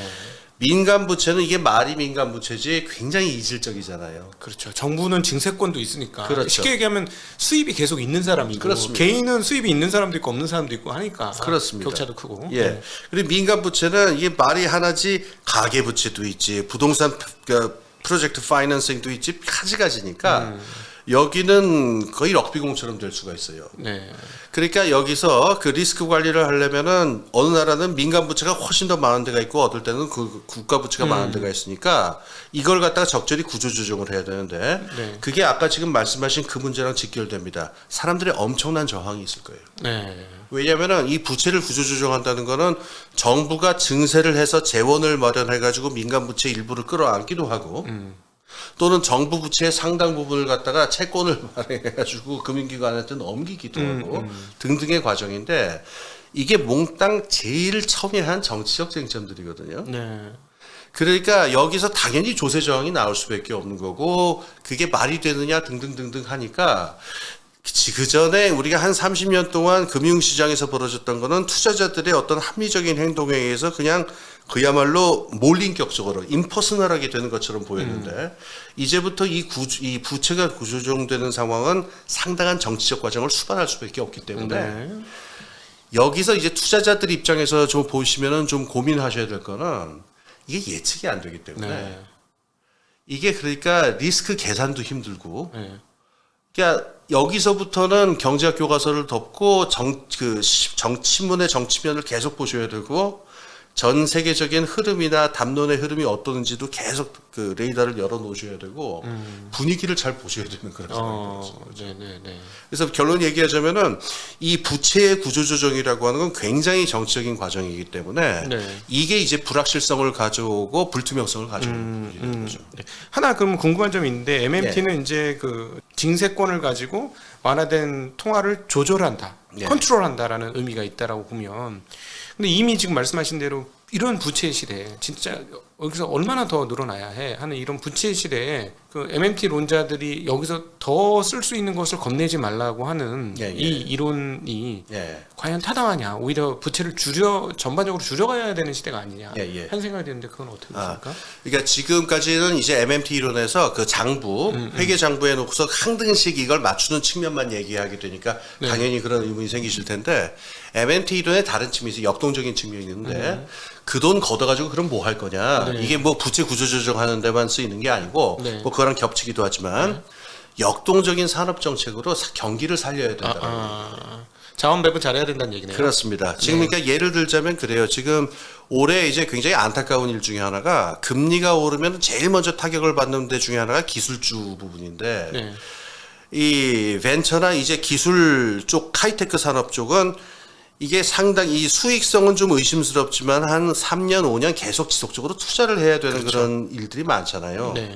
민간 부채는 이게 말이 민간 부채지 굉장히 이질적이잖아요. 그렇죠. 정부는 증세권도 있으니까 그렇죠. 쉽게 얘기하면 수입이 계속 있는 사람이고 그렇습니다. 개인은 수입이 있는 사람도 있고 없는 사람도 있고 하니까 그렇습니다. 격차도 크고. 예. 네. 그리고 민간 부채는 이게 말이 하나지 가계 부채도 있지 부동산 프로젝트 파이낸싱도 있지 가지가지니까 여기는 거의 럭비공처럼 될 수가 있어요. 네. 그러니까 여기서 그 리스크 관리를 하려면은 어느 나라는 민간 부채가 훨씬 더 많은 데가 있고 어떨 때는 그 국가 부채가 많은 데가 있으니까 이걸 갖다가 적절히 구조 조정을 해야 되는데 네. 그게 아까 지금 말씀하신 그 문제랑 직결됩니다. 사람들의 엄청난 저항이 있을 거예요. 네. 왜냐하면은 이 부채를 구조 조정한다는 거는 정부가 증세를 해서 재원을 마련해 가지고 민간 부채 일부를 끌어안기도 하고 또는 정부 부채의 상당 부분을 갖다가 채권을 마련해 가지고 금융기관한테 넘기기도 하고 등등의 과정인데 이게 몽땅 제일 첨예한 정치적 쟁점들이거든요. 네. 그러니까 여기서 당연히 조세 저항이 나올 수밖에 없는 거고 그게 말이 되느냐 등등등등 하니까 그 전에 우리가 한 30년 동안 금융시장에서 벌어졌던 거는 투자자들의 어떤 합리적인 행동에 의해서 그냥 그야말로 몰린격적으로 임퍼스널하게 되는 것처럼 보였는데 이제부터 이 부채가 구조조정되는 상황은 상당한 정치적 과정을 수반할 수밖에 없기 때문에 네. 여기서 이제 투자자들 입장에서 좀 보시면은 좀 고민하셔야 될 거는 이게 예측이 안 되기 때문에 네. 이게 그러니까 리스크 계산도 힘들고 네. 그러니까 여기서부터는 경제학 교과서를 덮고 신문의 정치면을 계속 보셔야 되고 전 세계적인 흐름이나 담론의 흐름이 어떠는지도 계속 그 레이더를 열어 놓으셔야 되고 분위기를 잘 보셔야 되는 그런 상황이죠. 네. 그래서 결론 얘기하자면은 이 부채의 구조 조정이라고 하는 건 굉장히 정치적인 과정이기 때문에 네. 이게 이제 불확실성을 가져오고 불투명성을 가져오는 일이 되는 거죠. 네. 하나 그럼 궁금한 점이 있는데 MMT는 이제 그 징세권을 가지고 완화된 통화를 조절한다, 네. 컨트롤한다라는 의미가 있다라고 보면, 근데 이미 지금 말씀하신 대로 이런 부채 시대에 진짜 여기서 얼마나 더 늘어나야 해 하는 이런 부채 시대에 그 MMT 론자들이 여기서 더 쓸 수 있는 것을 겁내지 말라고 하는 예, 예. 이 이론이 예. 과연 타당하냐? 오히려 부채를 전반적으로 줄여가야 되는 시대가 아니냐? 예, 예. 한 생각이 드는데 그건 어떻게 보십니까? 그러니까 지금까지는 이제 MMT 이론에서 그 장부, 회계 장부에 놓고서 항등식 이걸 맞추는 측면만 얘기하게 되니까 네. 당연히 그런 의문이 생기실 텐데 MMT 이론의 다른 측면이 있어요. 역동적인 측면이 있는데 그 돈 걷어가지고 그럼 뭐 할 거냐? 네. 이게 뭐 부채 구조 조정하는 데만 쓰이는 게 아니고 네. 뭐 그거랑 겹치기도 하지만 역동적인 산업 정책으로 경기를 살려야 된다. 자원 배분 잘해야 된다는 얘기네요. 그렇습니다. 지금 그러니까 예를 들자면 그래요. 지금 올해 이제 굉장히 안타까운 일 중에 하나가 금리가 오르면 제일 먼저 타격을 받는 데 중에 하나가 기술주 부분인데 네. 이 벤처나 이제 기술 쪽 하이테크 산업 쪽은 이게 상당히 이 수익성은 좀 의심스럽지만 한 3년, 5년 계속 지속적으로 투자를 해야 되는 그런 일들이 많잖아요. 네.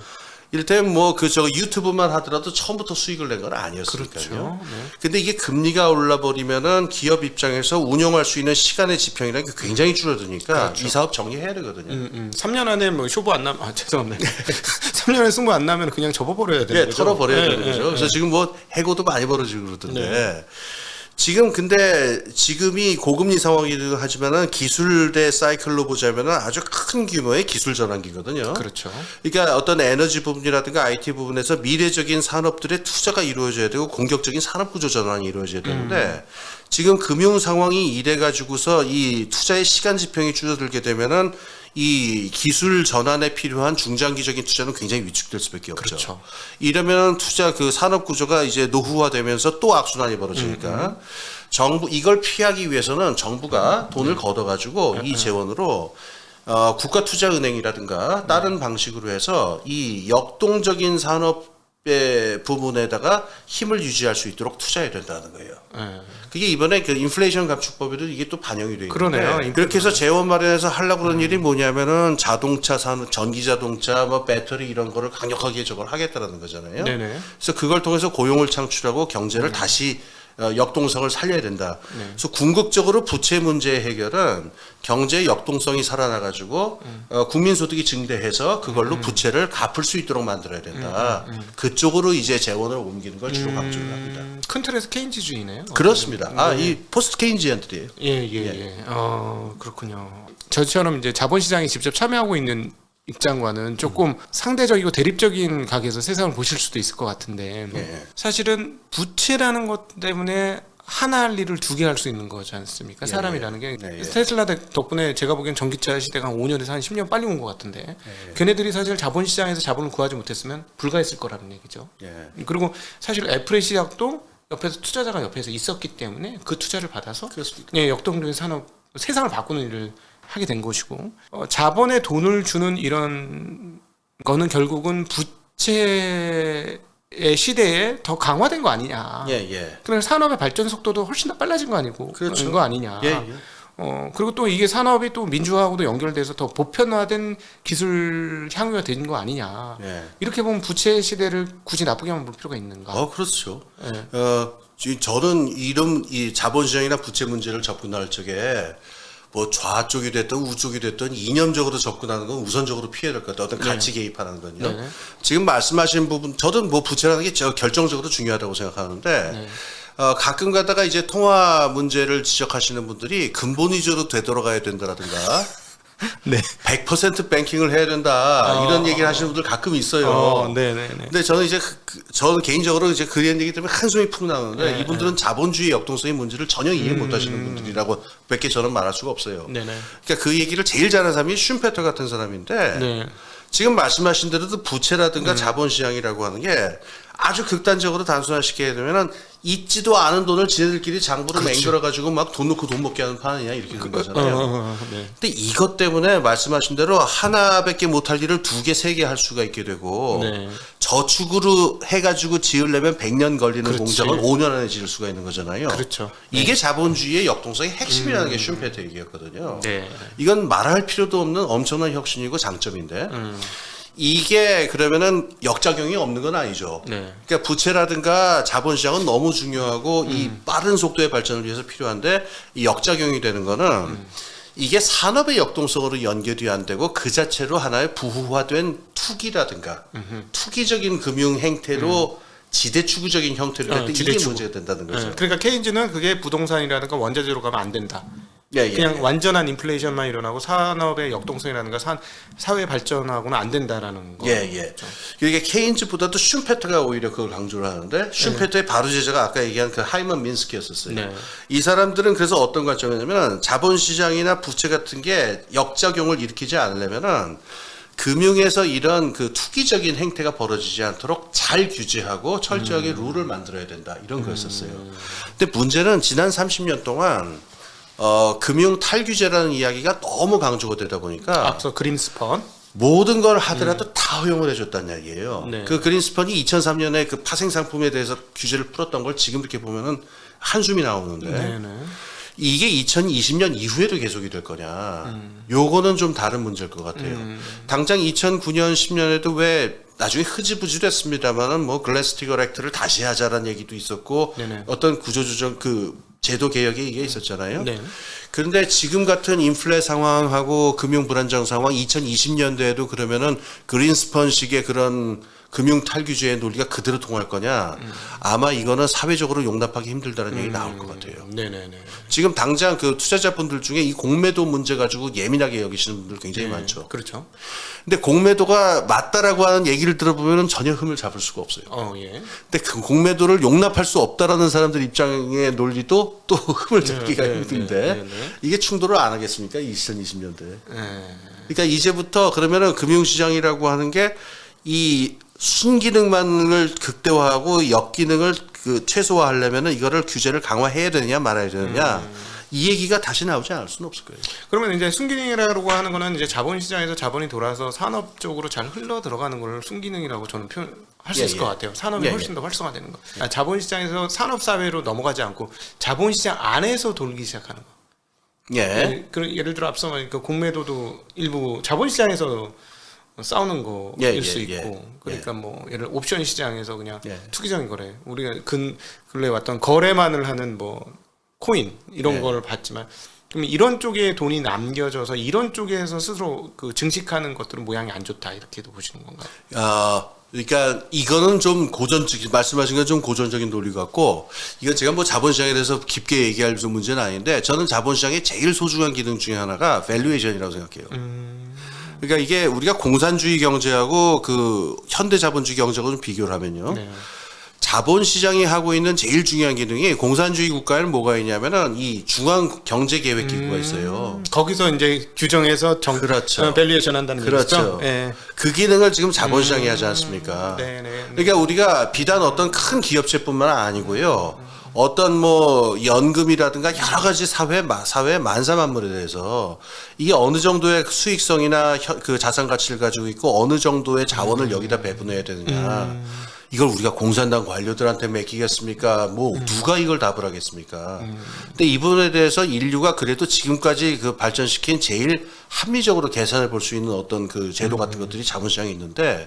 이를테면 뭐 저 유튜브만 하더라도 처음부터 수익을 낸 건 아니었으니까요. 그렇죠. 네. 근데 이게 금리가 올라 버리면은 기업 입장에서 운영할 수 있는 시간의 지평이라는 게 굉장히 줄어드니까 그렇죠. 이 사업 정리해야 되거든요. 3년 안에 뭐 쇼부 안 나면 죄송합니다. 3년 안에 승부 안 나면 그냥 접어버려야 되는 예, 거죠. 털어버려야 네, 되는 거죠. 네, 그래서 지금 뭐 해고도 많이 벌어지고 그러던데 네. 지금 근데 지금이 고금리 상황이기도 하지만은 기술대 사이클로 보자면은 아주 큰 규모의 기술 전환기거든요. 그렇죠. 그러니까 어떤 에너지 부분이라든가 IT 부분에서 미래적인 산업들의 투자가 이루어져야 되고 공격적인 산업 구조 전환이 이루어져야 되는데 지금 금융 상황이 이래 가지고서 이 투자의 시간 지평이 줄어들게 되면은 이 기술 전환에 필요한 중장기적인 투자는 굉장히 위축될 수밖에 없죠. 그렇죠. 이러면 투자 그 산업 구조가 이제 노후화되면서 또 악순환이 벌어지니까 정부 이걸 피하기 위해서는 정부가 돈을 걷어가지고 이 재원으로 국가 투자 은행이라든가 다른 방식으로 해서 이 역동적인 산업 부분에다가 힘을 유지할 수 있도록 투자해야 된다는 거예요. 예. 그게 이번에 그 인플레이션 감축법에도 이게 또 반영이 돼 있는데 그러네요. 그렇게 해서 재원 마련해서 하려고 그러는 일이 뭐냐면은 자동차 산업, 전기 자동차, 뭐 배터리 이런 거를 강력하게 저걸 하겠다라는 거잖아요. 네네. 그래서 그걸 통해서 고용을 창출하고 경제를 다시 역동성을 살려야 된다. 네. 그래서 궁극적으로 부채 문제 해결은 경제의 역동성이 살아나가지고 국민 소득이 증대해서 그걸로 부채를 갚을 수 있도록 만들어야 된다. 그쪽으로 이제 재원을 옮기는 걸 주로 강조를 합니다. 큰 틀에서 케인즈주의네요. 그렇습니다. 이 포스트 케인지언들이에요. 예. 그렇군요. 저처럼 이제 자본시장에 직접 참여하고 있는 입장과는 조금 상대적이고 대립적인 각에서 세상을 보실 수도 있을 것 같은데 예. 사실은 부채라는 것 때문에 하나 할 일을 두 개 할 수 있는 거지 않습니까? 사람이라는 게 테슬라 덕분에 제가 보기엔 전기차 시대가 한 5년에서 한 10년 빨리 온 것 같은데 걔네들이 사실 자본시장에서 자본을 구하지 못했으면 불가했을 거라는 얘기죠. 그리고 사실 애플의 시작도 옆에서 투자자가 옆에서 있었기 때문에 그 투자를 받아서 역동적인 산업 세상을 바꾸는 일을 하게 된 것이고 자본에 돈을 주는 이런 거는 결국은 부채의 시대에 더 강화된 거 아니냐. 그래서 산업의 발전 속도도 훨씬 더 빨라진 거 아니고 그런 거 아니냐. 그리고 또 이게 산업이 또 민주화하고도 연결돼서 더 보편화된 기술 향유가 된 거 아니냐. 이렇게 보면 부채 시대를 굳이 나쁘게만 볼 필요가 있는가? 그렇죠. 저는 이 자본시장이나 부채 문제를 접근할 적에 뭐 좌쪽이 됐든 우쪽이 됐든 이념적으로 접근하는 건 우선적으로 피해야 될 것 같아요. 어떤 가치 개입하는 건요. 지금 말씀하신 부분, 저도 뭐 부채라는 게 결정적으로 중요하다고 생각하는데 가끔 가다가 이제 통화 문제를 지적하시는 분들이 근본 위주로 되돌아가야 된다라든가 100% 뱅킹을 해야 된다 이런 얘기를 하시는 분들 가끔 있어요. 근데 저는 이제 저는 개인적으로 이제 그런 얘기 때문에 한숨이 푹 나오는데 이분들은 자본주의 역동성의 문제를 전혀 이해 못하시는 분들이라고 밖에 저는 말할 수가 없어요. 그러니까 그 얘기를 제일 잘하는 사람이 슌페터 같은 사람인데 지금 말씀하신 대로도 부채라든가 자본시장이라고 하는 게 아주 극단적으로 단순화시키게 되면은 있지도 않은 돈을 지네들끼리 장부로 맹글어가지고 막 돈 넣고 돈 먹게 하는 판이냐 이렇게 되는 거잖아요. 근데 이것 때문에 말씀하신 대로 하나밖에 못할 일을 두 개, 세 개 할 수가 있게 되고 저축으로 해가지고 지으려면 100년 걸리는 공장을 5년 안에 지을 수가 있는 거잖아요. 이게 자본주의의 역동성의 핵심이라는 게 슌페터 얘기였거든요. 이건 말할 필요도 없는 엄청난 혁신이고 장점인데 이게 그러면은 역작용이 없는 건 아니죠. 그러니까 부채라든가 자본시장은 너무 중요하고 이 빠른 속도의 발전을 위해서 필요한데 이 역작용이 되는 거는 이게 산업의 역동성으로 연결이 안 되고 그 자체로 하나의 부후화된 투기라든가 투기적인 금융 행태로 지대추구적인 형태로 될 때 이게 문제가 된다는 거죠. 그러니까 케인즈는 그게 부동산이라든가 원자재로 가면 안 된다. 그냥 완전한 인플레이션만 일어나고 산업의 역동성이라든가 사회 발전하고는 안 된다라는 거. 그러니까 케인즈보다도 슌페터가 오히려 그걸 강조를 하는데 슌페터의 바로 제자가 아까 얘기한 그 하이먼 민스키였었어요. 이 사람들은 그래서 어떤 관점이냐면 자본시장이나 부채 같은 게 역작용을 일으키지 않으려면은 금융에서 이런 그 투기적인 행태가 벌어지지 않도록 잘 규제하고 철저하게 룰을 만들어야 된다 이런 거였었어요. 근데 문제는 지난 30년 동안 금융 탈규제라는 이야기가 너무 강조가 되다 보니까 앞서 그린스펀 모든 걸 하더라도 다 허용을 해줬다는 이야기예요. 그 그린스펀이 2003년에 그 파생 상품에 대해서 규제를 풀었던 걸 지금 이렇게 보면은 한숨이 나오는데 이게 2020년 이후에도 계속이 될 거냐? 요거는 좀 다른 문제일 것 같아요. 당장 2009년 10년에도 왜 나중에 흐지부지 됐습니다만은 뭐 글래스-스티걸 액트를 다시 하자라는 얘기도 있었고 어떤 구조조정 그 제도 개혁이 이게 있었잖아요. 그런데 지금 같은 인플레 상황하고 금융 불안정 상황 2020년대에도 그러면은 그린스펀식의 그런 금융 탈규제의 논리가 그대로 통할 거냐? 아마 이거는 사회적으로 용납하기 힘들다는 얘기 나올 것 같아요. 지금 당장 그 투자자분들 중에 이 공매도 문제 가지고 예민하게 여기시는 분들 굉장히 많죠. 근데 공매도가 맞다라고 하는 얘기를 들어보면 전혀 흠을 잡을 수가 없어요. 근데 그 공매도를 용납할 수 없다라는 사람들 입장의 논리도 또 흠을 잡기가 힘든데 이게 충돌을 안 하겠습니까? 2020년대. 그러니까 이제부터 그러면은 금융시장이라고 하는 게 이 순기능만을 극대화하고 역기능을 그 최소화하려면은 이거를 규제를 강화해야 되느냐 말아야 되느냐 이 얘기가 다시 나오지 않을 수는 없을 거예요. 그러면 이제 순기능이라고 하는 거는 이제 자본시장에서 자본이 돌아서 산업 쪽으로 잘 흘러 들어가는 걸 순기능이라고 저는 할 수 있을 것 같아요. 산업이 훨씬 더 활성화되는 거. 자본시장에서 산업사회로 넘어가지 않고 자본시장 안에서 돌기 시작하는 거. 예. 예를 들어 앞서 말한 그 공매도도 일부 자본시장에서 싸우는 거일 수 있고, 그러니까 뭐 예를 들어 옵션 시장에서 그냥 투기적인 거래. 우리가 근래 왔던 거래만을 하는 뭐 코인 이런 걸 봤지만. 그럼 이런 쪽에 돈이 남겨져서 이런 쪽에서 스스로 그 증식하는 것들은 모양이 안 좋다 이렇게도 보시는 건가요? 그러니까 이거는 좀 고전적인 말씀하신 건 좀 고전적인 논리 같고 이건 제가 뭐 자본시장에 대해서 깊게 얘기할 문제는 아닌데 저는 자본시장의 제일 소중한 기능 중에 하나가 밸류에이션이라고 생각해요. 그러니까 이게 우리가 공산주의 경제하고 그 현대 자본주의 경제하고 좀 비교를 하면요. 네. 자본시장이 하고 있는 제일 중요한 기능이 공산주의 국가에는 뭐가 있냐면은 이 중앙경제계획기구가 있어요. 거기서 이제 규정해서 그렇죠. 밸류에이션 한다는 그렇죠. 얘기죠. 예. 그 기능을 지금 자본시장이 하지 않습니까? 네네. 그러니까 우리가 비단 어떤 큰 기업체뿐만 아니고요. 어떤 뭐 연금이라든가 여러 가지 사회 만사만물에 대해서 이게 어느 정도의 수익성이나 그 자산 가치를 가지고 있고 어느 정도의 자원을 여기다 배분해야 되느냐. 이걸 우리가 공산당 관료들한테 맡기겠습니까? 뭐 누가 이걸 답을 하겠습니까? 근데 이 부분에 대해서 인류가 그래도 지금까지 그 발전시킨 제일 합리적으로 계산해 볼 수 있는 어떤 그 제도 같은 것들이 자본시장에 있는데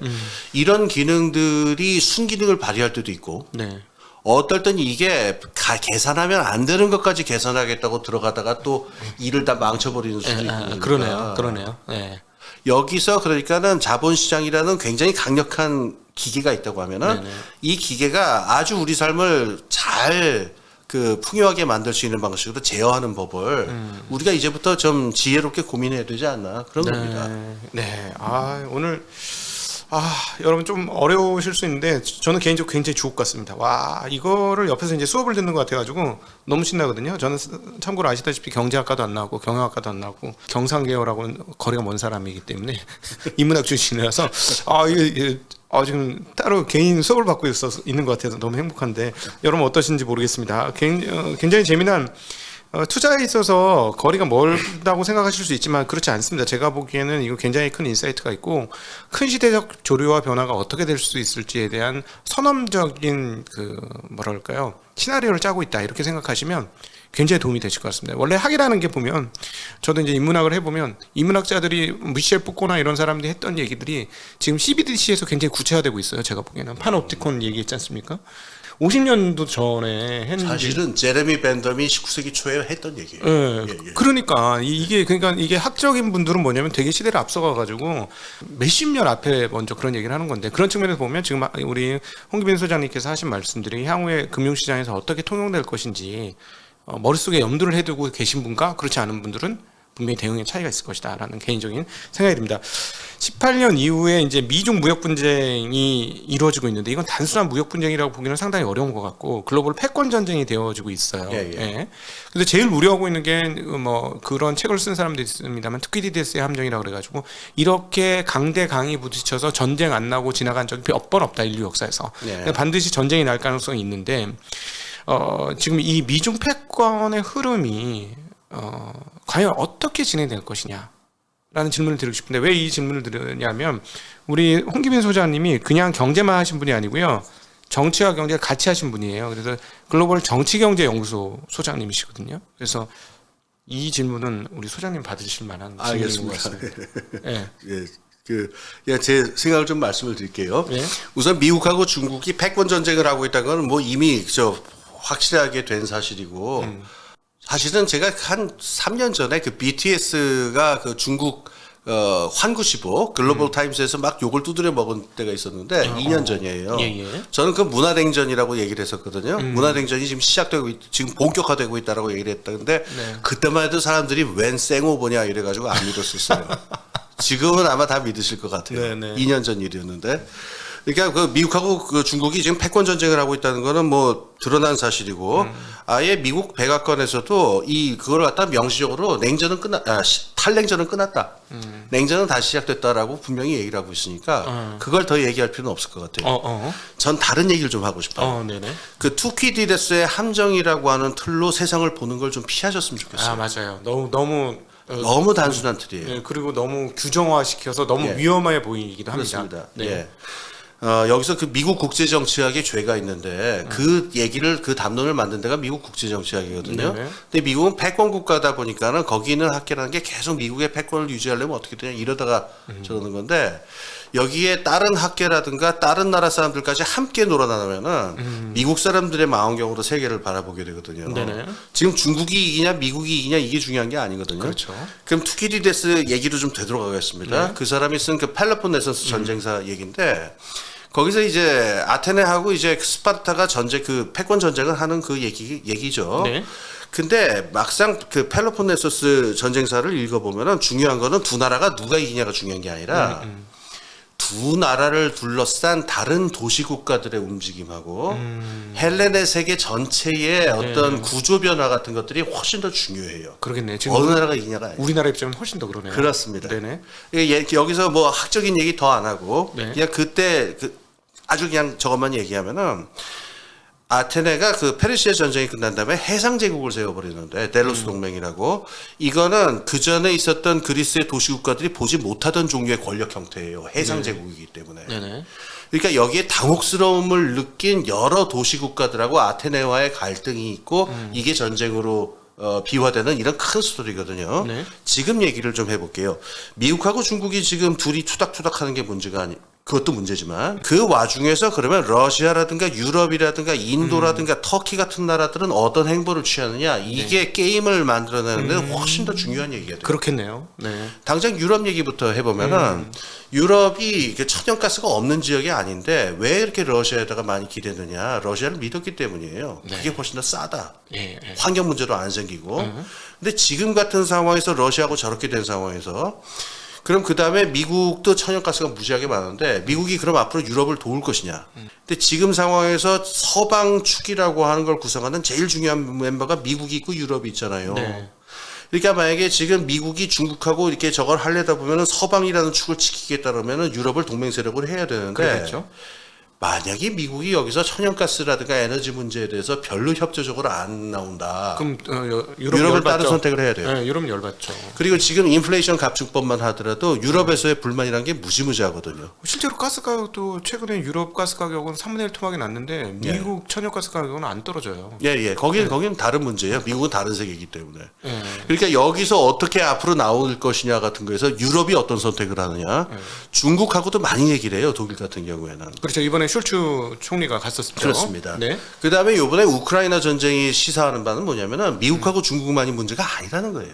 이런 기능들이 순기능을 발휘할 때도 있고 네. 어떨 때는 이게 계산하면 안 되는 것까지 계산하겠다고 들어가다가 또 일을 다 망쳐버리는 수도 있고 그러네요. 네. 여기서 그러니까는 자본시장이라는 굉장히 강력한 기계가 있다고 하면은 이 기계가 아주 우리 삶을 잘 그 풍요하게 만들 수 있는 방식으로 제어하는 법을 우리가 이제부터 좀 지혜롭게 고민해야 되지 않나 그런 겁니다. 네. 오늘 여러분 좀 어려우실 수 있는데 저는 개인적으로 굉장히 주옥 같습니다. 와, 이거를 옆에서 이제 수업을 듣는 것 같아가지고 너무 신나거든요. 저는 참고로 아시다시피 경제학과도 안 나오고 경영학과도 안 나오고 경상계열하고는 거리가 먼 사람이기 때문에 인문학 출신이라서 지금 따로 개인 수업을 받고 있는 것 같아서 너무 행복한데 여러분 어떠신지 모르겠습니다. 굉장히 재미난 투자에 있어서 거리가 멀다고 생각하실 수 있지만 그렇지 않습니다. 제가 보기에는 이거 굉장히 큰 인사이트가 있고 큰 시대적 조류와 변화가 어떻게 될 수 있을지에 대한 선험적인 시나리오를 짜고 있다 이렇게 생각하시면 굉장히 도움이 되실 것 같습니다. 원래 학이라는 게 보면 저도 이제 인문학을 해보면 인문학자들이 미셸 푸코나 이런 사람들이 했던 얘기들이 지금 CBDC에서 굉장히 구체화되고 있어요. 제가 보기에는 파놉티콘 얘기했지 않습니까? 50년도 전에 했는데 사실은 제레미 벤덤이 19세기 초에 했던 얘기예요. 그러니까 이게 학적인 분들은 뭐냐면 되게 시대를 앞서가 가지고 몇십 년 앞에 먼저 그런 얘기를 하는 건데 그런 측면에서 보면 지금 우리 홍기빈 소장님께서 하신 말씀들이 향후에 금융시장에서 어떻게 통용될 것인지 머릿속에 염두를 해두고 계신 분과 그렇지 않은 분들은 분명히 대응의 차이가 있을 것이다라는 개인적인 생각이 듭니다. 18년 이후에 이제 미중 무역 분쟁이 이루어지고 있는데 이건 단순한 무역 분쟁이라고 보기는 상당히 어려운 것 같고 글로벌 패권 전쟁이 되어지고 있어요. 예. 근데 제일 우려하고 있는 게 뭐 그런 책을 쓴 사람도 있습니다만 투키디데스의 함정이라고 그래가지고 이렇게 강대 강이 부딪혀서 전쟁 안 나고 지나간 적이 몇 번 없다 인류 역사에서. 반드시 전쟁이 날 가능성이 있는데 지금 이 미중 패권의 흐름이 과연 어떻게 진행될 것이냐 라는 질문을 드리고 싶은데 왜 이 질문을 드리냐면 우리 홍기빈 소장님이 그냥 경제만 하신 분이 아니고요 정치와 경제를 같이 하신 분이에요. 그래서 글로벌 정치경제연구소 소장님이시거든요. 그래서 이 질문은 우리 소장님 받으실 만한 질문인 것 같습니다. 제 생각을 좀 말씀을 드릴게요. 우선 미국하고 중국이 패권 전쟁을 하고 있다는 건 뭐 이미 확실하게 된 사실이고 사실은 제가 한 3년 전에 그 BTS가 그 중국 환구시보 글로벌 타임스에서 막 욕을 두드려 먹은 때가 있었는데 2년 전이에요. 저는 그 문화냉전이라고 얘기를 했었거든요. 문화냉전이 지금 지금 본격화되고 있다라고 얘기를 했다는데 그때만 해도 사람들이 웬 쌩오보냐 이래가지고 안 믿었었어요. 지금은 아마 다 믿으실 것 같아요. 2년 전 일이었는데. 그러니까 그 미국하고 그 중국이 지금 패권 전쟁을 하고 있다는 거는 뭐 드러난 사실이고 아예 미국 백악관에서도 그걸 갖다 명시적으로 탈냉전은 끝났다. 냉전은 다시 시작됐다라고 분명히 얘기를 하고 있으니까 그걸 더 얘기할 필요는 없을 것 같아요. 전 다른 얘기를 좀 하고 싶어요. 그 투키디데스의 함정이라고 하는 틀로 세상을 보는 걸 좀 피하셨으면 좋겠어요. 맞아요. 너무 단순한 틀이에요. 그리고 너무 규정화시켜서 너무 위험해 보이기도 합니다. 그렇습니다. 여기서 그 미국 국제정치학에 죄가 있는데 그 얘기를 그 담론을 만든 데가 미국 국제정치학이거든요. 네네. 근데 미국은 패권 국가다 보니까는 거기 있는 학계라는 게 계속 미국의 패권을 유지하려면 어떻게 되냐 이러다가 저러는 건데 여기에 다른 학계라든가 다른 나라 사람들까지 함께 놀아나면은 미국 사람들의 망원경으로 세계를 바라보게 되거든요. 네네. 지금 중국이 이기냐 미국이 이기냐 이게 중요한 게 아니거든요. 그렇죠. 그럼 투키디데스 얘기로 좀 되돌아가겠습니다. 네. 그 사람이 쓴 그 펠로폰네소스 전쟁사 얘기인데 거기서 이제 아테네하고 이제 스파르타가 그 패권 전쟁을 하는 그 얘기죠. 네. 근데 막상 그 펠로폰네소스 전쟁사를 읽어보면은 중요한 거는 두 나라가 누가 이기냐가 중요한 게 아니라 두 나라를 둘러싼 다른 도시 국가들의 움직임하고 헬렌의 세계 전체의 어떤 구조 변화 같은 것들이 훨씬 더 중요해요. 그러겠네. 지금 어느 나라가 이기냐가 아니에요. 우리나라 입장은 훨씬 더 그러네요. 그렇습니다. 네네. 여기서 뭐 학적인 얘기 더 안 하고 네. 그냥 그때 아주 그냥 저것만 얘기하면은 아테네가 그 페르시아 전쟁이 끝난 다음에 해상 제국을 세워버리는데 델로스 동맹이라고 이거는 그 전에 있었던 그리스의 도시 국가들이 보지 못하던 종류의 권력 형태예요. 해상 제국이기 때문에. 네네. 그러니까 여기에 당혹스러움을 느낀 여러 도시 국가들하고 아테네와의 갈등이 있고 이게 전쟁으로 비화되는 이런 큰 스토리거든요. 네. 지금 얘기를 좀 해볼게요. 미국하고 중국이 지금 둘이 투닥투닥하는 게 문제가 그것도 문제지만 그 와중에서 그러면 러시아라든가 유럽이라든가 인도라든가 터키 같은 나라들은 어떤 행보를 취하느냐 이게 게임을 만들어내는데 훨씬 더 중요한 얘기가 돼요. 그렇겠네요. 네. 당장 유럽 얘기부터 해보면은 유럽이 천연가스가 없는 지역이 아닌데 왜 이렇게 러시아에다가 많이 기대느냐 러시아를 믿었기 때문이에요. 그게 훨씬 더 싸다. 예. 환경 문제도 안 생기고. 근데 지금 같은 상황에서 러시아하고 저렇게 된 상황에서 그럼 그 다음에 미국도 천연가스가 무지하게 많은데 미국이 그럼 앞으로 유럽을 도울 것이냐. 근데 지금 상황에서 서방 축이라고 하는 걸 구성하는 제일 중요한 멤버가 미국이 있고 유럽이 있잖아요. 네. 그러니까 만약에 지금 미국이 중국하고 이렇게 저걸 하려다 보면은 서방이라는 축을 지키겠다 그러면은 유럽을 동맹 세력으로 해야 되는데 그렇겠죠. 만약에 미국이 여기서 천연가스라든가 에너지 문제에 대해서 별로 협조적으로 안 나온다. 그럼 유럽은 열받죠. 다른 선택을 해야 돼요. 네, 유럽은 열받죠. 그리고 지금 인플레이션 감축법만 하더라도 유럽에서의 불만이라는 게 무지무지하거든요. 실제로 가스 가격도 최근에 유럽 가스 가격은 3분의 1 토막이 났는데 미국 천연가스 가격은 안 떨어져요. 예. 거기는 다른 문제예요. 미국은 다른 세계이기 때문에. 예. 그러니까 여기서 어떻게 앞으로 나올 것이냐 같은 거에서 유럽이 어떤 선택을 하느냐. 중국하고도 많이 얘기를 해요. 독일 같은 경우에는. 그렇죠. 이번에 슐츠 총리가 갔었죠. 그렇습니다. 네. 그 다음에 이번에 우크라이나 전쟁이 시사하는 바는 뭐냐면은 미국하고 중국만이 문제가 아니라는 거예요.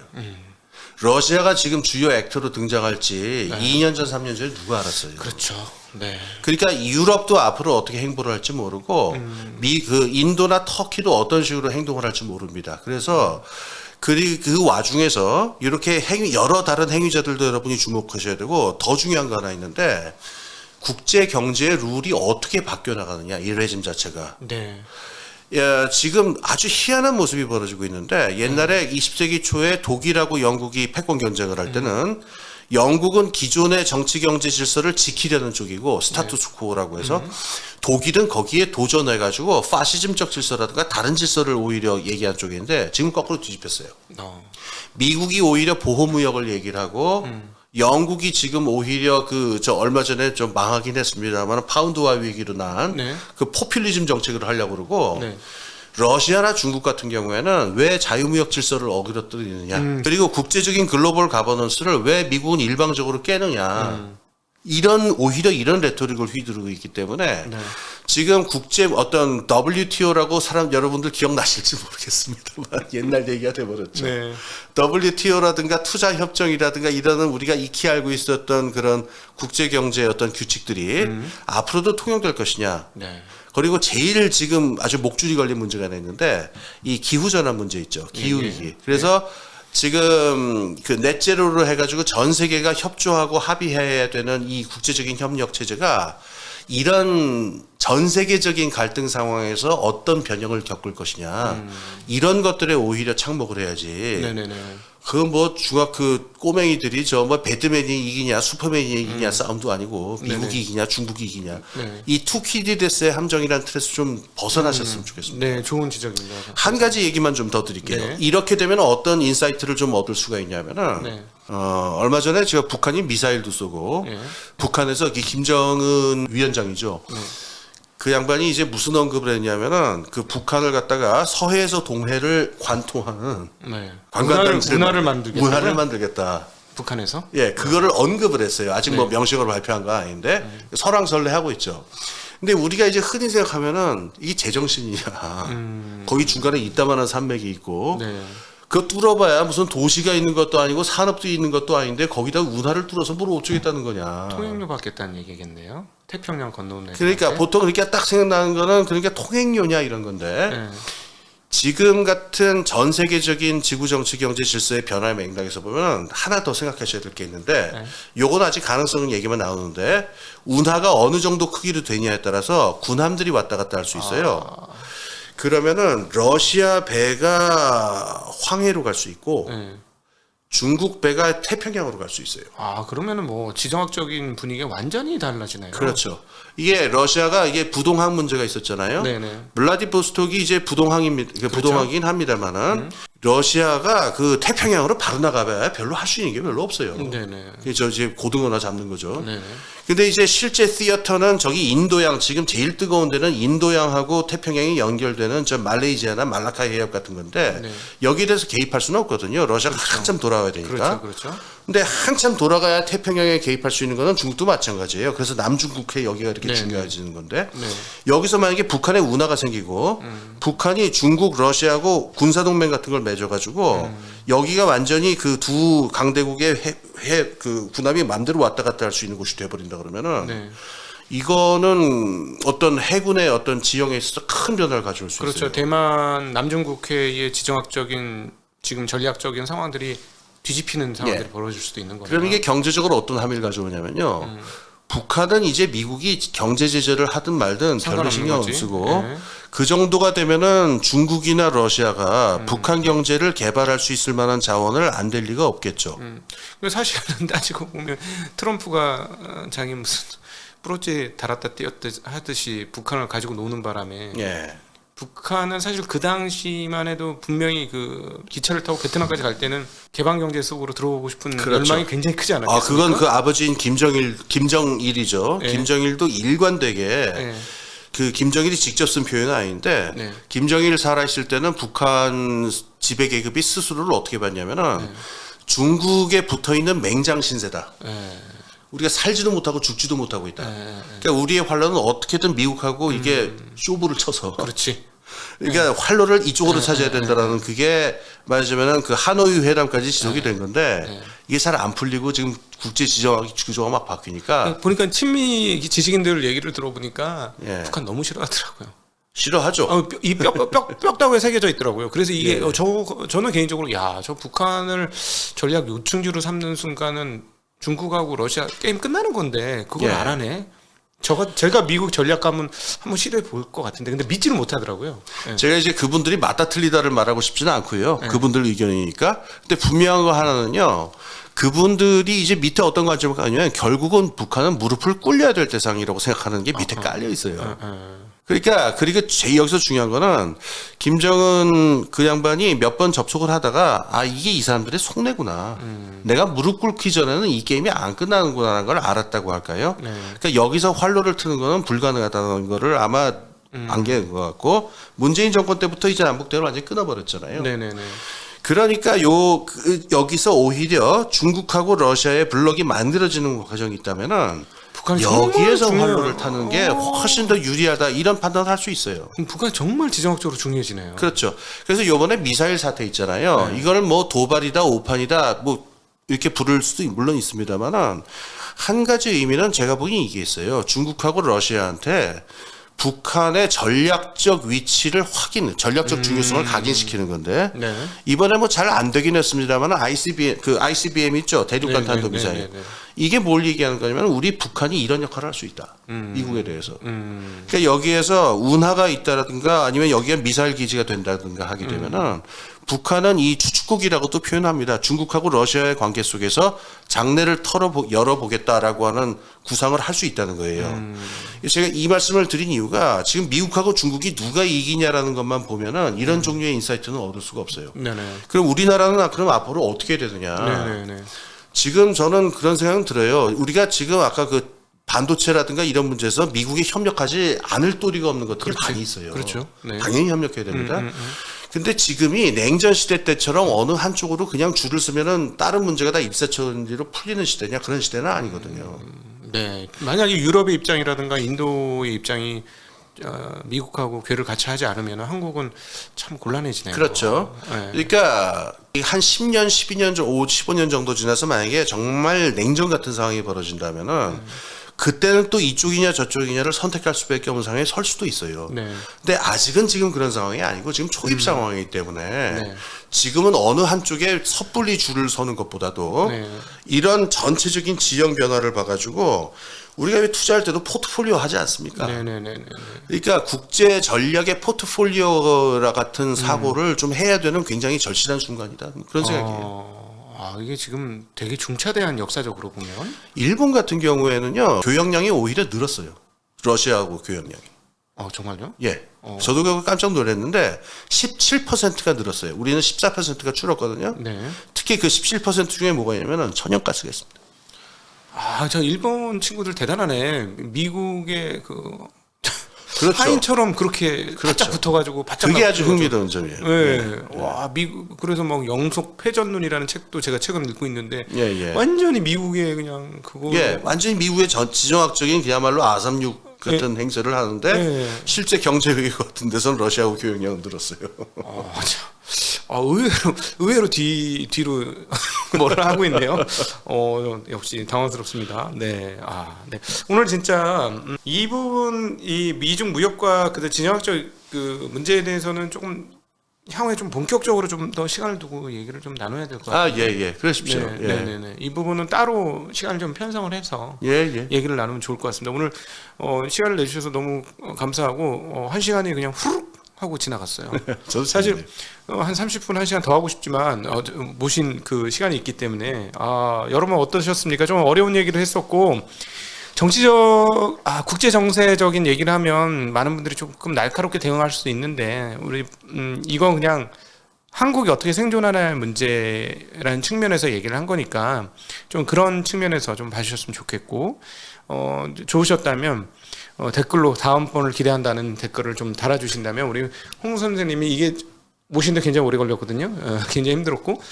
러시아가 지금 주요 액터로 등장할지 2년 전, 3년 전에 누가 알았어요. 그렇죠. 네. 그러니까 유럽도 앞으로 어떻게 행보를 할지 모르고 인도나 터키도 어떤 식으로 행동을 할지 모릅니다. 그래서 그 와중에서 이렇게 여러 다른 행위자들도 여러분이 주목하셔야 되고 더 중요한 거 하나 있는데 국제 경제의 룰이 어떻게 바뀌어 나가느냐 이 레짐 자체가. 네. 지금 아주 희한한 모습이 벌어지고 있는데 옛날에 20세기 초에 독일하고 영국이 패권 경쟁을 할 때는 영국은 기존의 정치 경제 질서를 지키려는 쪽이고 스타투스코라고 해서 독일은 거기에 도전해가지고 파시즘적 질서라든가 다른 질서를 오히려 얘기한 쪽인데 지금 거꾸로 뒤집혔어요. 미국이 오히려 보호무역을 얘기를 하고 영국이 지금 오히려 얼마 전에 좀 망하긴 했습니다만 파운드화 위기로 난 네. 그 포퓰리즘 정책을 하려고 그러고 네. 러시아나 중국 같은 경우에는 왜 자유무역 질서를 어기러뜨리느냐 그리고 국제적인 글로벌 가버넌스를 왜 미국은 일방적으로 깨느냐 오히려 이런 레토릭을 휘두르고 있기 때문에 네. 지금 국제 어떤 WTO라고 여러분들 기억나실지 모르겠습니다만 옛날 얘기가 돼버렸죠. 네. WTO라든가 투자협정이라든가 이런 우리가 익히 알고 있었던 그런 국제경제의 어떤 규칙들이 앞으로도 통용될 것이냐. 네. 그리고 제일 지금 아주 목줄이 걸린 문제가 하나 있는데 이 기후전환 문제 있죠. 기후위기. 그래서 지금 그 넷제로로 해가지고 전 세계가 협조하고 합의해야 되는 이 국제적인 협력 체제가 이런 전 세계적인 갈등 상황에서 어떤 변형을 겪을 것이냐 이런 것들에 오히려 착목을 해야지. 네네네. 그건 뭐 중학 그 꼬맹이들이 저 뭐 배트맨이 이기냐 슈퍼맨이 이기냐 싸움도 아니고 미국이 네네. 이기냐 중국이 이기냐 네. 이 투키디데스의 함정이라는 틀에서 좀 벗어나셨으면 좋겠습니다. 네, 좋은 지적입니다. 한 가지 얘기만 좀 더 드릴게요. 네. 이렇게 되면 어떤 인사이트를 좀 얻을 수가 있냐면은 네. 얼마 전에 제가 북한이 미사일도 쏘고 네. 북한에서 이 김정은 위원장이죠. 네. 그 양반이 이제 무슨 언급을 했냐면은 그 북한을 갖다가 서해에서 동해를 관통하는 네. 관광단지를 문화를 만들겠다. 문화를 만들겠다. 북한에서? 예, 그거를 언급을 했어요. 아직 뭐 네. 명식으로 발표한 건 아닌데 설왕설래 하고 있죠. 근데 우리가 이제 흔히 생각하면은 이게 제정신이냐. 거기 중간에 이따만한 산맥이 있고 네. 그거 뚫어봐야 무슨 도시가 있는 것도 아니고 산업도 있는 것도 아닌데 거기다 운하를 뚫어서 뭘 어쩌겠다는 거냐. 통행료 받겠다는 얘기겠네요. 태평양 건너온 그러니까 보통 그렇게 딱 생각나는 거는 그러니까 통행료냐 이런 건데 네. 지금 같은 전 세계적인 지구 정치 경제 질서의 변화의 맥락에서 보면 하나 더 생각하셔야 될 게 있는데 네. 요건 아직 가능성 얘기만 나오는데 운하가 어느 정도 크기로 되냐에 따라서 군함들이 왔다 갔다 할 수 있어요. 그러면은 러시아 배가 황해로 갈 수 있고 네. 중국 배가 태평양으로 갈 수 있어요. 아, 그러면은 뭐 지정학적인 분위기가 완전히 달라지네요. 그렇죠. 이게 러시아가 이게 부동항 문제가 있었잖아요. 네네. 블라디보스톡이 이제 부동항입니다. 부동항이긴 합니다만은 러시아가 그 태평양으로 바로 나가봐야 별로 할 수 있는 게 별로 없어요. 네네. 저 이제 고등어나 잡는 거죠. 네네. 근데 이제 실제 시어터는 저기 인도양 지금 제일 뜨거운 데는 인도양하고 태평양이 연결되는 저 말레이시아나 말라카 해협 같은 건데 네. 여기에 대해서 개입할 수는 없거든요. 러시아가 한참 돌아와야 되니까. 그렇죠, 그렇죠. 근데 한참 돌아가야 태평양에 개입할 수 있는 거는 중국도 마찬가지예요. 그래서 남중국해 여기가 이렇게 네, 중요해지는 건데 네. 여기서 만약에 북한에 운하가 생기고 북한이 중국, 러시아하고 군사동맹 같은 걸 맺어가지고 여기가 완전히 그 두 강대국의 그 군함이 마음대로 왔다 갔다 할 수 있는 곳이 돼버린다 그러면은 네. 이거는 어떤 해군의 어떤 지형에 있어서 큰 변화를 가져올 수 그렇죠. 있어요. 대만 남중국해의 지정학적인 지금 전략적인 상황들이 뒤집히는 상황들이 예. 벌어질 수도 있는 거예요. 그럼 이게 경제적으로 어떤 함의를 가져오냐면요. 북한은 이제 미국이 경제 제재를 하든 말든 별로 상관없는 신경 안 거지. 쓰고 네. 그 정도가 되면은 중국이나 러시아가 북한 경제를 개발할 수 있을 만한 자원을 안 댈 리가 없겠죠. 근데 사실은 따지고 보면 트럼프가 자기 무슨 프로젝트 달았다 띄었다 하듯이 북한을 가지고 노는 바람에 예. 북한은 사실 그 당시만 해도 분명히 그 기차를 타고 베트남까지 갈 때는 개방 경제 속으로 들어오고 싶은 그렇죠. 열망이 굉장히 크지 않았겠습니까? 아, 그건 그 아버지인 김정일이죠. 네. 김정일도 일관되게 네. 그 김정일이 직접 쓴 표현은 아닌데 네. 김정일 살아있을 때는 북한 지배 계급이 스스로를 어떻게 봤냐면은 중국에 붙어 있는 맹장 신세다. 네. 우리가 살지도 못하고 죽지도 못하고 있다. 네. 그러니까 우리의 활로는 어떻게든 미국하고 이게 쇼부를 쳐서 그렇지. 그러니까 활로를 이쪽으로 찾아야 된다라는 그게 말하자면은 그 하노이 회담까지 지속이 된 건데 이게 잘 안 풀리고 지금 국제 지정학이 구조가 막 바뀌니까 보니까 친미 지식인들 얘기를 들어보니까 예. 북한 너무 싫어하더라고요. 싫어하죠. 이 뼈다구에 새겨져 있더라고요. 그래서 이게 예. 저는 개인적으로 야, 저 북한을 전략 요충지로 삼는 순간은 중국하고 러시아 게임 끝나는 건데 그걸 예. 안 하네. 제가 미국 전략가면 한번 시도해 볼 것 같은데 근데 믿지는 못하더라고요. 예. 제가 이제 그분들이 맞다 틀리다를 말하고 싶지는 않고요. 그분들 의견이니까. 근데 분명한 거 하나는요. 그분들이 이제 밑에 어떤 관점을 가냐면 결국은 북한은 무릎을 꿇려야 될 대상이라고 생각하는 게 밑에 깔려 있어요. 그러니까 여기서 중요한 거는 김정은 그 양반이 몇 번 접촉을 하다가 아 이게 이 사람들의 속내구나. 내가 무릎 꿇기 전에는 이 게임이 안 끝나는구나라는 걸 알았다고 할까요? 네. 그러니까 여기서 활로를 트는 거는 불가능하다는 거를 아마 안개인 것 같고 문재인 정권 때부터 이제 남북대를 완전히 끊어버렸잖아요. 네네네. 그러니까 여기서 오히려 중국하고 러시아의 블록이 만들어지는 과정이 있다면은 북한이 여기에서 정말 활로를 타는 게 훨씬 더 유리하다 이런 판단을 할 수 있어요. 그럼 북한이 정말 지정학적으로 중요해지네요. 그렇죠. 그래서 이번에 미사일 사태 있잖아요. 이거를 뭐 도발이다 오판이다 뭐 이렇게 부를 수도 물론 있습니다만은 한 가지 의미는 제가 보기엔 이게 있어요. 중국하고 러시아한테 북한의 전략적 위치를 전략적 중요성을 각인시키는 건데 네. 이번에 뭐 잘 안 되긴 했습니다만 ICBM 있죠 대륙간 네, 탄도 네, 미사일 네, 네, 네. 이게 뭘 얘기하는 거냐면 우리 북한이 이런 역할을 할 수 있다. 미국에 대해서. 그러니까 여기에서 운하가 있다라든가 아니면 여기가 미사일 기지가 된다든가 하게 되면은 북한은 이 추축국이라고도 표현합니다. 중국하고 러시아의 관계 속에서 장내를 열어보겠다라고 하는 구상을 할 수 있다는 거예요. 제가 이 말씀을 드린 이유가 지금 미국하고 중국이 누가 이기냐라는 것만 보면은 이런 종류의 인사이트는 얻을 수가 없어요. 네네. 그럼 우리나라는 그럼 앞으로 어떻게 되느냐. 네네네. 지금 저는 그런 생각은 들어요. 우리가 지금 아까 그 반도체라든가 이런 문제에서 미국에 협력하지 않을 도리가 없는 것들이 많이 있어요. 그렇죠. 네. 당연히 협력해야 됩니다. 근데 지금이 냉전 시대 때처럼 어느 한쪽으로 그냥 줄을 쓰면은 다른 문제가 다 일사천리로 풀리는 시대냐 그런 시대는 아니거든요. 네. 만약에 유럽의 입장이라든가 인도의 입장이 미국하고 교류를 같이 하지 않으면 한국은 참 곤란해지네요. 그렇죠. 네. 그러니까 한 10년, 12년, 15년 정도 지나서 만약에 정말 냉전 같은 상황이 벌어진다면은 그때는 또 이쪽이냐 저쪽이냐를 선택할 수밖에 없는 상황에 설 수도 있어요. 네. 근데 아직은 지금 그런 상황이 아니고 지금 초입 상황이기 때문에 네. 지금은 어느 한쪽에 섣불리 줄을 서는 것보다도 네. 이런 전체적인 지형 변화를 봐가지고 우리가 왜 투자할 때도 포트폴리오 하지 않습니까? 네네네. 그러니까 국제 전략의 포트폴리오라 같은 사고를 좀 해야 되는 굉장히 절실한 순간이다. 그런 생각이에요. 이게 지금 되게 중차대한 역사적으로 보면. 일본 같은 경우에는요 교역량이 오히려 늘었어요. 러시아하고 교역량이. 정말요? 예. 저도 그거 깜짝 놀랐는데 17%가 늘었어요. 우리는 14%가 줄었거든요. 네. 특히 그 17% 중에 뭐가 있냐면은 천연가스가 있습니다. 저 일본 친구들 대단하네. 미국의 그렇죠. 하인처럼 그렇게 바짝 붙어가지고 바짝. 그게 아주 붙어가지고. 흥미로운 점이에요. 네. 와, 미국 그래서 막 영속 패전론이라는 책도 제가 최근 읽고 있는데 예. 완전히 미국의 그냥 그거. 예, 완전히 미국의 지정학적인 그야말로 아삼육 같은 행세를 하는데 네. 실제 경제 외교 같은 데서는 러시아하고 교역량은 늘었어요. 의외로 뒤로 뭐를 하고 있네요. 역시 당황스럽습니다. 네. 네. 오늘 진짜 이 부분 이 미중 무역과 그 진영학적 그 문제에 대해서는 조금 향후에 좀 본격적으로 좀 더 시간을 두고 얘기를 좀 나눠야 될 것 같아요. 예. 그러십시오. 네. 이 부분은 따로 시간을 좀 편성을 해서 예. 얘기를 나누면 좋을 것 같습니다. 오늘 시간을 내주셔서 너무 감사하고 한 시간이 그냥 후룩 하고 지나갔어요. 저도 사실 한 30분, 1시간 더 하고 싶지만 모신 그 시간이 있기 때문에 여러분 어떠셨습니까? 좀 어려운 얘기를 했었고 정치적 국제 정세적인 얘기를 하면 많은 분들이 조금 날카롭게 대응할 수도 있는데 우리 이건 그냥 한국이 어떻게 생존하냐 할 문제라는 측면에서 얘기를 한 거니까 좀 그런 측면에서 좀 봐주셨으면 좋겠고 좋으셨다면 댓글로 다음번을 기대한다는 댓글을 좀 달아주신다면 우리 홍 선생님이 이게 모시는데 굉장히 오래 걸렸거든요. 굉장히 힘들었고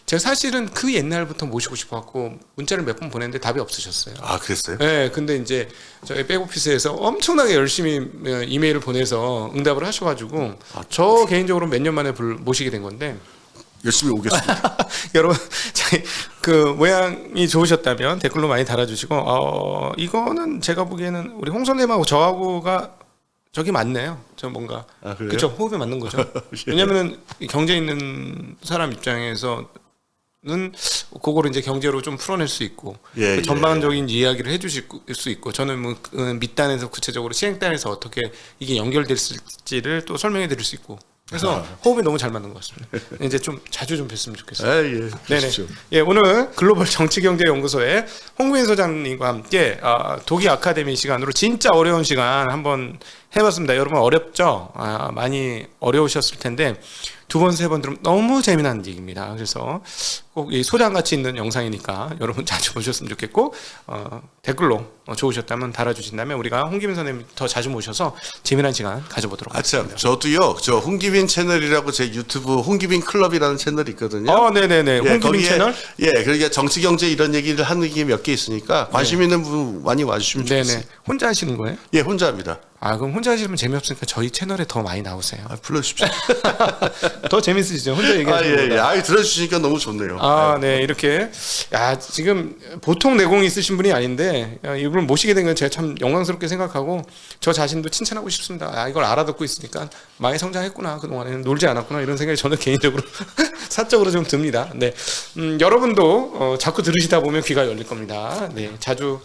제가 사실은 그 옛날부터 모시고 싶어갖고 문자를 몇 번 보냈는데 답이 없으셨어요. 그랬어요? 네, 근데 이제 저희 백오피스에서 엄청나게 열심히 이메일을 보내서 응답을 하셔가지고 저 개인적으로 몇 년 만에 모시게 된 건데 열심히 오겠습니다. 여러분 그 모양이 좋으셨다면 댓글로 많이 달아주시고 이거는 제가 보기에는 우리 홍 선생님하고 저하고가 저기 맞네요. 저 뭔가 그래요? 그쵸 호흡에 맞는 거죠. 왜냐면은 경제 있는 사람 입장에서는 그거를 이제 경제로 좀 풀어낼 수 있고 그 전반적인 이야기를 해주실 수 있고 저는 뭐 밑단에서 구체적으로 시행단에서 어떻게 이게 연결됐을지를 또 설명해 드릴 수 있고 그래서 호흡이 너무 잘 맞는 것 같습니다. 이제 좀 자주 좀 뵀으면 좋겠어요. 예. 그렇죠. 예, 오늘 글로벌 정치경제연구소의 홍구인 소장님과 함께 독일 아카데미 시간으로 진짜 어려운 시간 한번 해봤습니다. 여러분 어렵죠? 많이 어려우셨을 텐데 두 번, 세 번 들으면 너무 재미난 얘기입니다. 그래서 꼭 이 소장같이 있는 영상이니까 여러분 자주 보셨으면 좋겠고 댓글로 좋으셨다면 달아주신다면 우리가 홍기민 선생님 더 자주 모셔서 재미난 시간 가져보도록 하겠습니다. 저도요. 저 홍기빈 채널이라고 제 유튜브 홍기빈 클럽이라는 채널이 있거든요. 네네네. 홍기빈 채널? 그러니까 정치 경제 이런 얘기를 하는 게 몇 개 있으니까 관심 있는 분 많이 와주시면 좋겠어요. 혼자 하시는 거예요? 예, 혼자 합니다. 아 그럼 혼자 하시면 재미없으니까 저희 채널에 더 많이 나오세요. 불러주십시오. 더 재밌으시죠? 혼자 얘기하시는 예, 거보다. 예. 들어주시니까 너무 좋네요. 아, 네, 이렇게. 야, 지금 보통 내공이 있으신 분이 아닌데, 이분을 모시게 된 건 제가 참 영광스럽게 생각하고, 저 자신도 칭찬하고 싶습니다. 아, 이걸 알아듣고 있으니까 많이 성장했구나. 그동안에는 놀지 않았구나. 이런 생각이 저는 개인적으로, 사적으로 좀 듭니다. 네. 여러분도 자꾸 들으시다 보면 귀가 열릴 겁니다. 네, 자주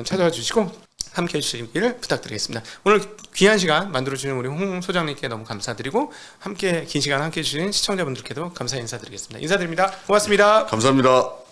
찾아와 주시고, 함께 해주시길 부탁드리겠습니다. 오늘 귀한 시간 만들어주신 우리 홍 소장님께 너무 감사드리고 함께 긴 시간 함께 해주신 시청자분들께도 감사 인사드리겠습니다. 인사드립니다. 고맙습니다. 감사합니다.